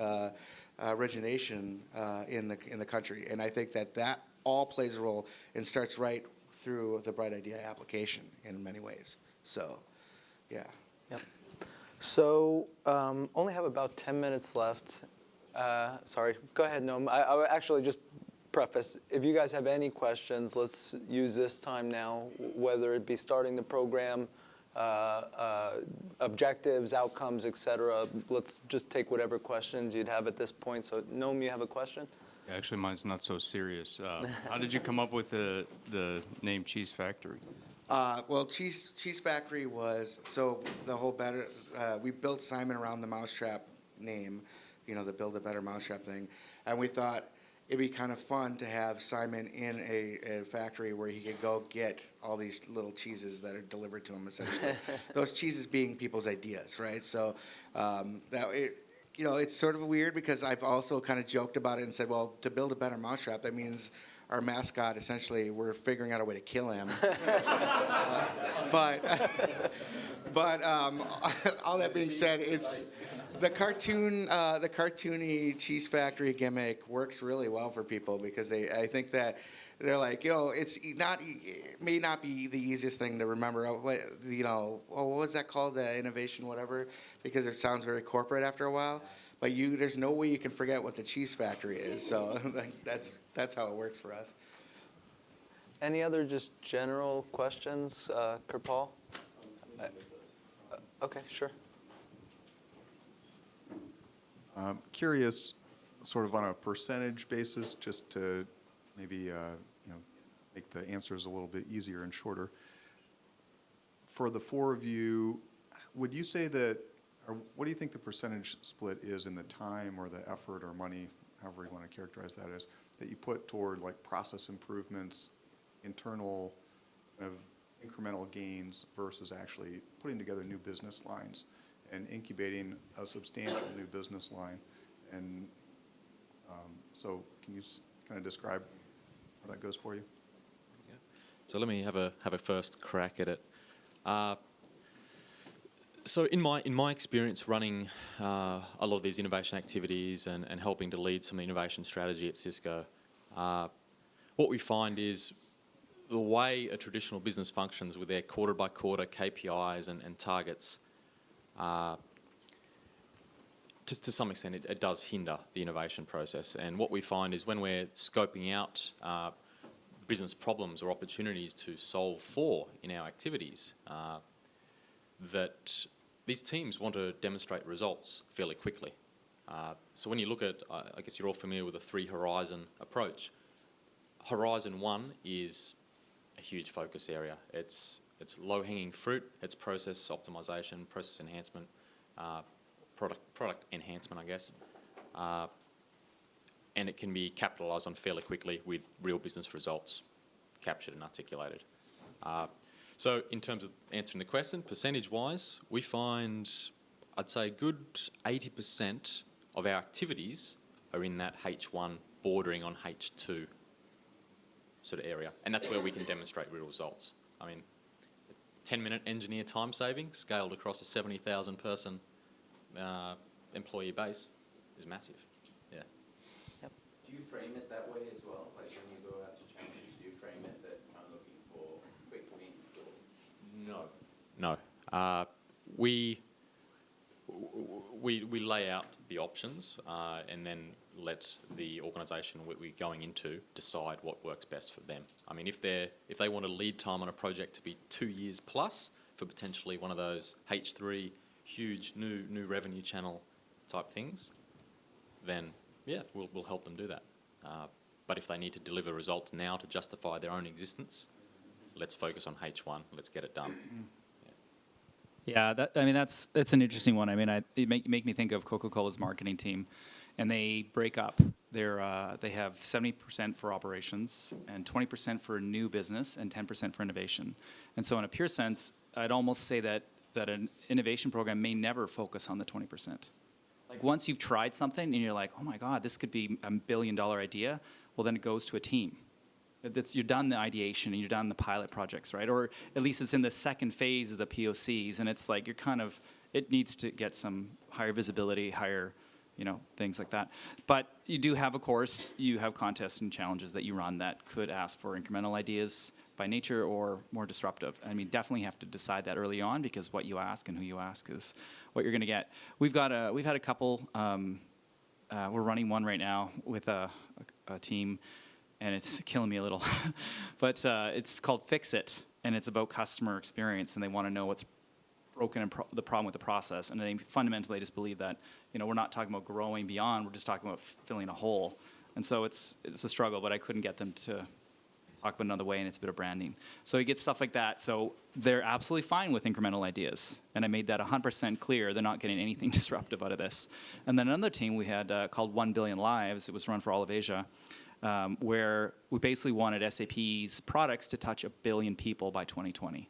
origination in the country. And I think that all plays a role and starts right through the Bright Idea application in many ways. So, yeah. Yep. So only have about 10 minutes left. Sorry, go ahead, Noam. I would actually just preface, if you guys have any questions, let's use this time now, whether it be starting the program, objectives, outcomes, et cetera. Let's just take whatever questions you'd have at this point. So Noam, you have a question? Actually, mine's not so serious. How did you come up with the name Cheese Factory? Well, Cheese Factory was, so the whole we built Simon around the mousetrap name, you know, the Build a Better Mousetrap thing. And we thought it'd be kind of fun to have Simon in a factory where he could go get all these little cheeses that are delivered to him, essentially. Those cheeses being people's ideas, right? So you know, it's sort of weird because I've also kind of joked about it and said, well, to build a better mousetrap, that means our mascot, essentially, we're figuring out a way to kill him. But all that being said, it's the cartoony cheese factory gimmick works really well for people because I think that they're like, you know, it may not be the easiest thing to remember. You know, what was that called? The innovation, whatever, because it sounds very corporate after a while. But there's no way you can forget what the cheese factory is. So that's how it works for us. Any other just general questions, Kirpal? Okay, sure. I'm curious, sort of on a percentage basis, just to maybe make the answers a little bit easier and shorter. For the four of you, would you say that, or what do you think the percentage split is in the time or the effort or money, however you want to characterize that as, that you put toward like process improvements, internal kind of incremental gains versus actually putting together new business lines and incubating a substantial new business line? And so can you kind of describe how that goes for you? So let me have a first crack at it. So in my experience running a lot of these innovation activities and helping to lead some innovation strategy at Cisco, what we find is the way a traditional business functions with their quarter by quarter KPIs and targets, to some extent it does hinder the innovation process. And what we find is when we're scoping out business problems or opportunities to solve for in our activities, that these teams want to demonstrate results fairly quickly. So when you look at, I guess you're all familiar with the 3-horizon approach. Horizon 1 is a huge focus area. It's low-hanging fruit. It's process optimization, process enhancement, product enhancement, I guess. And it can be capitalised on fairly quickly with real business results captured and articulated. So in terms of answering the question, percentage-wise, we find, I'd say, a good 80% of our activities are in that H1 bordering on H2 sort of area. And that's where we can demonstrate real results. I mean, 10-minute engineer time saving scaled across a 70,000 person employee base is massive. Yeah. Do you frame it that way as well? Like when you go out to challenges, do you frame it that I'm looking for quick wins? Or? No. We lay out the options and then let the organisation we're going into decide what works best for them. I mean, if they want a lead time on a project to be 2 years plus for potentially one of those H3 huge new revenue channel type things, then yeah, we'll help them do that. But if they need to deliver results now to justify their own existence, let's focus on H1. Let's get it done. Yeah, that's an interesting one. I mean, it make me think of Coca-Cola's marketing team, and they break up their. They have 70% for operations and 20% for new business and 10% for innovation. And so, in a pure sense, I'd almost say that an innovation program may never focus on the 20%. Like once you've tried something and you're like, oh my God, this could be $1 billion idea. Well, then it goes to a team. You're done the ideation and you're done the pilot projects, right? Or at least it's in the second phase of the POCs, and it's like it needs to get some higher visibility, higher, things like that. But you do have, of course, you have contests and challenges that you run that could ask for incremental ideas by nature or more disruptive. I mean, definitely have to decide that early on, because what you ask and who you ask is what you're going to get. We've had a couple. We're running one right now with a team, and it's killing me a little. But it's called Fix It, and it's about customer experience, and they want to know what's broken and the problem with the process. And they fundamentally just believe that, we're not talking about growing beyond, we're just talking about filling a hole. And so it's a struggle, but I couldn't get them to talk about another way, and it's a bit of branding. So you get stuff like that. So they're absolutely fine with incremental ideas. And I made that 100% clear. They're not getting anything disruptive out of this. And then another team we had called 1 Billion Lives. It was run for all of Asia, where we basically wanted SAP's products to touch 1 billion people by 2020.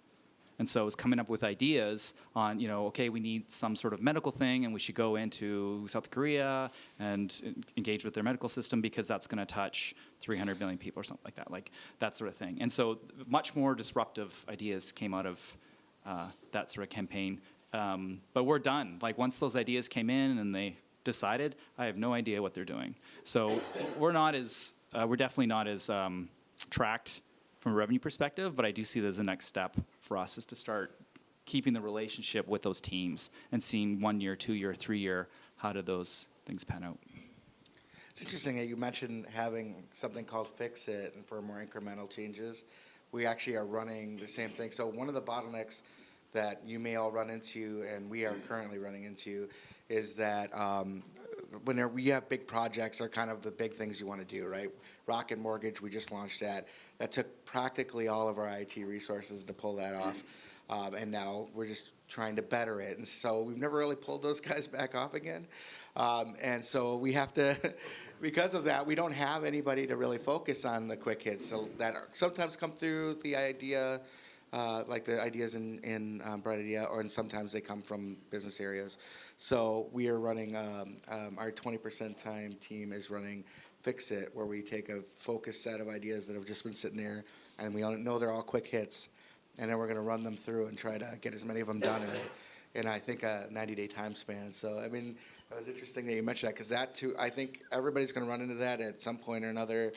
And so it's coming up with ideas on, okay, we need some sort of medical thing, and we should go into South Korea and engage with their medical system because that's going to touch 300 million people or something like that, like that sort of thing. And so much more disruptive ideas came out of that sort of campaign. But we're done. Like once those ideas came in and they decided, I have no idea what they're doing. So we're definitely not as tracked from a revenue perspective, but I do see that as the next step for us is to start keeping the relationship with those teams and seeing 1 year, 2 year, 3 year, how do those things pan out. It's interesting that you mentioned having something called Fix It and for more incremental changes. We actually are running the same thing. So one of the bottlenecks that you may all run into, and we are currently running into, is that whenever we have big projects are kind of the big things you want to do, right? Rocket Mortgage, we just launched that. That took practically all of our IT resources to pull that off. And now we're just trying to better it. And so we've never really pulled those guys back off again. And so we have to, because of that, we don't have anybody to really focus on the quick hits so that sometimes come through the idea, like the ideas in Bright Idea, and sometimes they come from business areas. So we are running, our 20% time team is running Fix It, where we take a focused set of ideas that have just been sitting there, and we all know they're all quick hits, and then we're going to run them through and try to get as many of them done in I think, a 90-day time span. So, I mean, it was interesting that you mentioned that, because that, too, I think everybody's going to run into that at some point or another,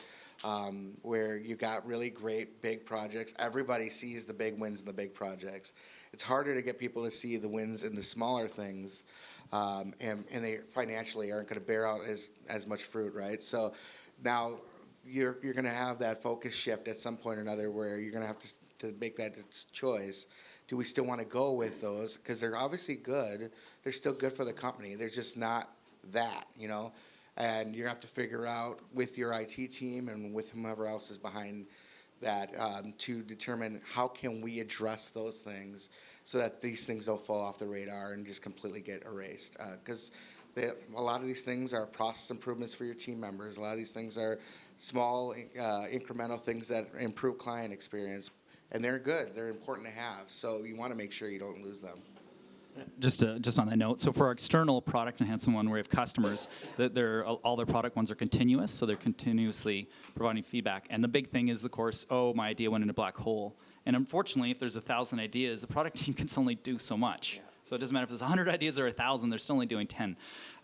where you got really great big projects. Everybody sees the big wins in the big projects. It's harder to get people to see the wins in the smaller things, and they financially aren't going to bear out as much fruit, right? So now you're going to have that focus shift at some point or another, where you're going to have to make that choice. Do we still want to go with those? Because they're obviously good. They're still good for the company. They're just not that, you know? And you have to figure out with your IT team and with whomever else is behind that to determine how can we address those things so that these things don't fall off the radar and just completely get erased. Because a lot of these things are process improvements for your team members. A lot of these things are small incremental things that improve client experience. And they're good. They're important to have. So you want to make sure you don't lose them. Just on that note, so for our external product enhancement one, where we have customers, all their product ones are continuous, so they're continuously providing feedback. And the big thing is, of course, oh, my idea went in a black hole. And unfortunately, if there's 1,000 ideas, the product team can only do so much. Yeah. So it doesn't matter if there's 100 ideas or 1,000, they're still only doing 10.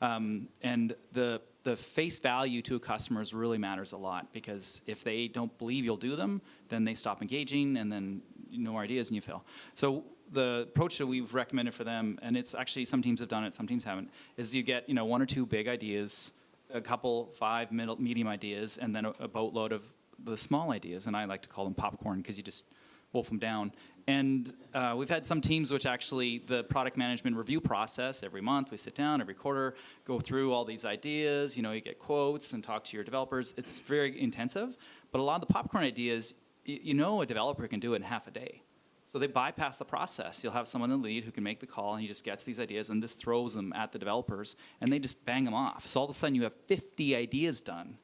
And the face value to a customer really matters a lot, because if they don't believe you'll do them, then they stop engaging, and then no more ideas and you fail. So the approach that we've recommended for them, and it's actually some teams have done it, some teams haven't, is you get 1 or 2 big ideas, a couple 5 medium ideas, and then a boatload of the small ideas. And I like to call them popcorn, because you just wolf them down. And we've had some teams which actually, the product management review process, every month we sit down, every quarter, go through all these ideas, you get quotes and talk to your developers. It's very intensive, but a lot of the popcorn ideas, a developer can do it in half a day. So they bypass the process. You'll have someone in the lead who can make the call, and he just gets these ideas and just throws them at the developers, and they just bang them off. So all of a sudden you have 50 ideas done,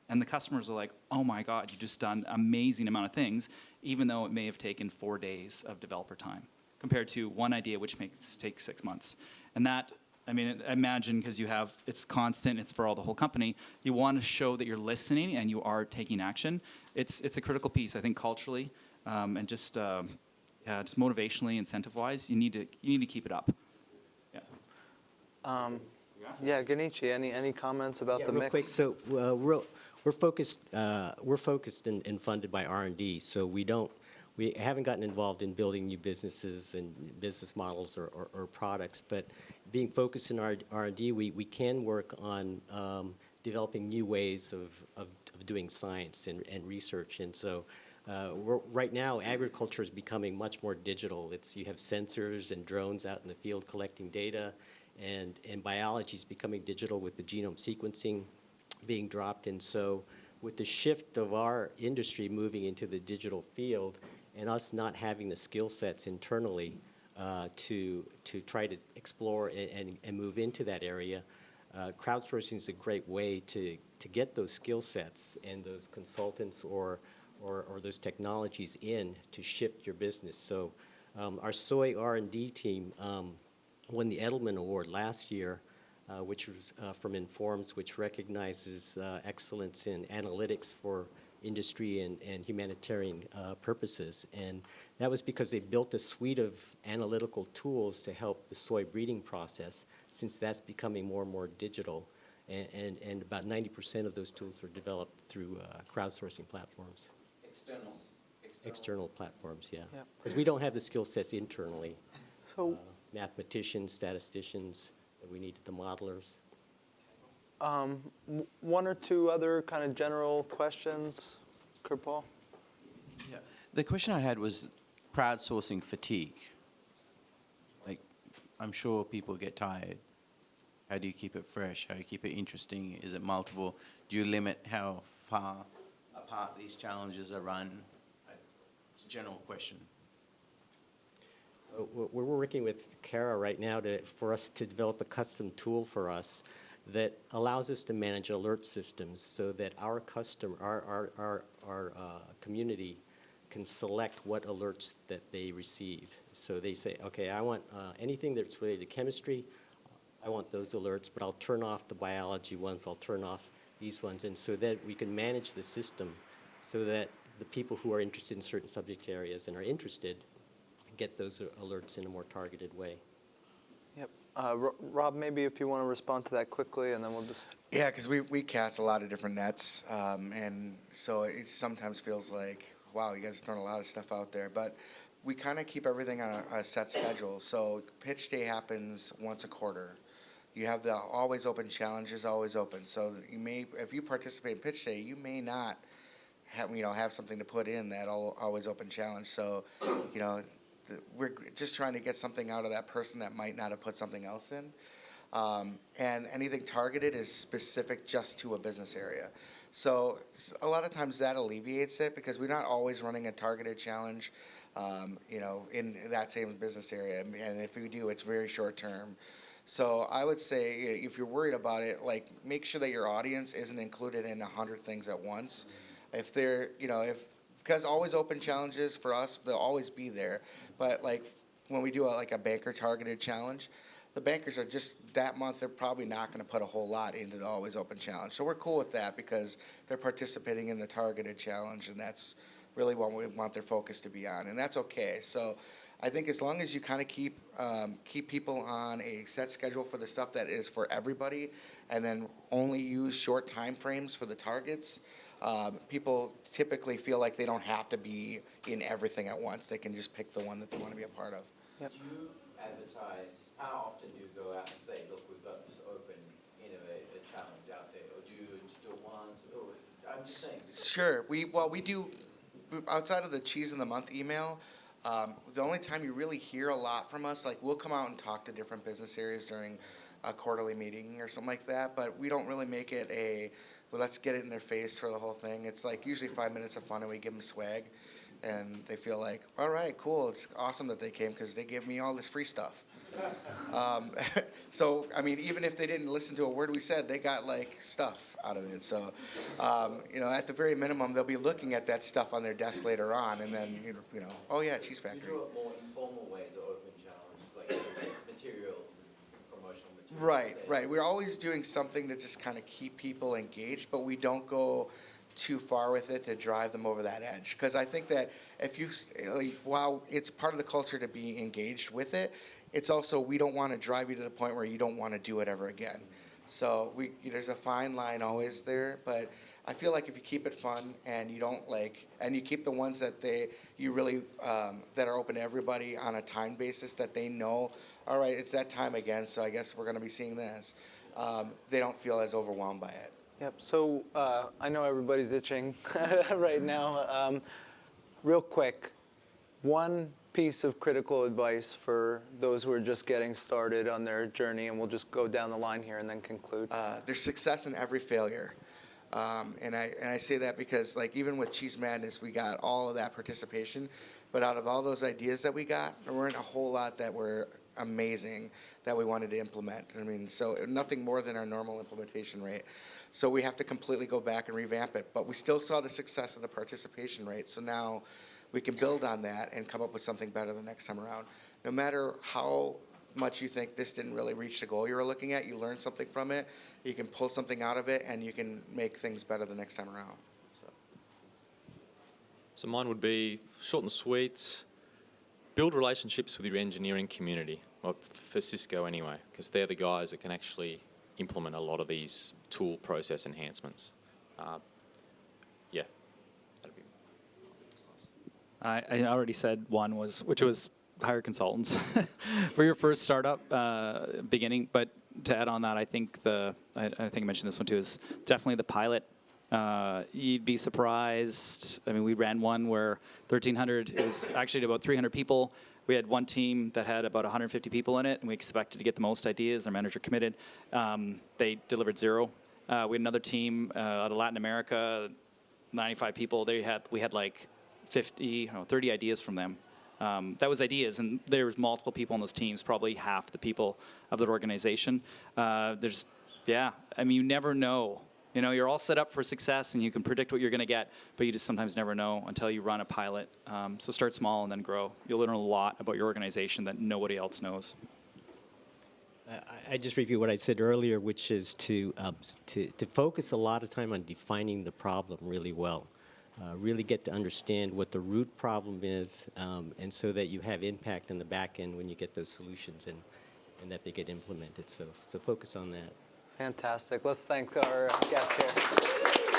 and the customers are like, oh my God, you just done an amazing amount of things, even though it may have taken 4 days of developer time, compared to one idea which takes 6 months. And that, imagine, because it's constant, it's for the whole company, you want to show that you're listening and you are taking action. It's a critical piece, I think, culturally, and just motivationally, incentive-wise, you need to keep it up. Yeah. Yeah, Genichi, any comments about the real mix? Quick. So we're focused and funded by R&D. So we haven't gotten involved in building new businesses and business models or products. But being focused in R&D, we can work on developing new ways of doing science and research. And so right now, agriculture is becoming much more digital. You have sensors and drones out in the field collecting data, and biology is becoming digital with the genome sequencing being dropped. And so with the shift of our industry moving into the digital field, and us not having the skill sets internally to try to explore and move into that area, crowdsourcing is a great way to get those skill sets and those consultants or those technologies in to shift your business. So our soy R&D team won the Edelman Award last year, which was from Informs, which recognizes excellence in analytics for industry and humanitarian purposes. And that was because they built a suite of analytical tools to help the soy breeding process, since that's becoming more and more digital. And about 90% of those tools were developed through crowdsourcing platforms. External platforms, yeah. Because we don't have the skill sets internally. So, mathematicians, statisticians, we need the modelers. 1 or 2 other kind of general questions, Kirpal? Yeah. The question I had was crowdsourcing fatigue. Like, I'm sure people get tired. How do you keep it fresh? How do you keep it interesting? Is it multiple? Do you limit how far apart these challenges are run? It's a general question. We're working with Kara right now for us to develop a custom tool for us that allows us to manage alert systems so that our community can select what alerts that they receive. So they say, okay, I want anything that's related to chemistry, I want those alerts, but I'll turn off the biology ones, I'll turn off these ones, and so that we can manage the system so that the people who are interested in certain subject areas and are interested get those alerts in a more targeted way. Yep. Rob, maybe if you want to respond to that quickly, and then we'll just. Yeah, because we cast a lot of different nets, and so it sometimes feels like, wow, you guys are throwing a lot of stuff out there. But we kind of keep everything on a set schedule. So pitch day happens once a quarter. You have the always open challenge is always open. So you may, if you participate in pitch day, you may not have something to put in that always open challenge. So, we're just trying to get something out of that person that might not have put something else in. And anything targeted is specific just to a business area. So a lot of times that alleviates it because we're not always running a targeted challenge, in that same business area. And if we do, it's very short term. So I would say if you're worried about it, like make sure that your audience isn't included in 100 things at once. If they're, because always open challenges for us, they'll always be there. But like when we do a banker targeted challenge, the bankers are just that month, they're probably not going to put a whole lot into the always open challenge. So we're cool with that because they're participating in the targeted challenge, and that's really what we want their focus to be on, and that's okay. So I think as long as you kind of keep people on a set schedule for the stuff that is for everybody, and then only use short time frames for the targets, people typically feel like they don't have to be in everything at once. They can just pick the one that they want to be a part of. Yep. Do you advertise, how often do you go out and say, look, we've got this open innovative challenge out there, or do you just do it once? I'm just saying. Sure. We do, outside of the Cheese in the Month email, the only time you really hear a lot from us, like we'll come out and talk to different business areas during a quarterly meeting or something like that, but we don't really make it well, let's get it in their face for the whole thing. It's like usually 5 minutes of fun and we give them swag, and they feel like, all right, cool, it's awesome that they came because they gave me all this free stuff. So, I mean, even if they didn't listen to a word we said, they got like stuff out of it. So, at the very minimum, they'll be looking at that stuff on their desk later on, and then, oh yeah, Cheese You Factory. do it more informal ways of open challenges, like materials and promotional materials. Right. We're always doing something to just kind of keep people engaged, but we don't go too far with it to drive them over that edge. Because I think that if you, while it's part of the culture to be engaged with it, it's also, we don't want to drive you to the point where you don't want to do it ever again. So there's a fine line always there, but I feel like if you keep it fun and you don't and you keep the ones that you really, that are open to everybody on a time basis that they know, all right, it's that time again, so I guess we're going to be seeing this. They don't feel as overwhelmed by it. Yep. So I know everybody's itching right now. Real quick, one piece of critical advice for those who are just getting started on their journey, and we'll just go down the line here and then conclude. There's success in every failure. And I say that because even with Cheese Madness, we got all of that participation, but out of all those ideas that we got, there weren't a whole lot that were amazing that we wanted to implement. I mean, so nothing more than our normal implementation rate. So we have to completely go back and revamp it, but we still saw the success of the participation rate. So now we can build on that and come up with something better the next time around. No matter how much you think this didn't really reach the goal you were looking at, you learn something from it, you can pull something out of it, and you can make things better the next time around. So mine would be short and sweet. Build relationships with your engineering community, or for Cisco anyway, because they're the guys that can actually implement a lot of these tool process enhancements. Yeah, that'd be. I already said one which was hire consultants for your first startup beginning. But to add on that, I think I think I mentioned this one too, is definitely the pilot. You'd be surprised. I mean, we ran one where 1,300 is actually about 300 people. We had one team that had about 150 people in it, and we expected to get the most ideas. Their manager committed. They delivered 0. We had another team out of Latin America, 95 people. We had like 30 ideas from them. That was ideas, and there was multiple people on those teams, probably half the people of that organization. You never know. You're all set up for success, and you can predict what you're going to get, but you just sometimes never know until you run a pilot. So start small and then grow. You'll learn a lot about your organization that nobody else knows. I just repeat what I said earlier, which is to focus a lot of time on defining the problem really well. Really get to understand what the root problem is, and so that you have impact in the back end when you get those solutions and that they get implemented. So focus on that. Fantastic. Let's thank our guests here.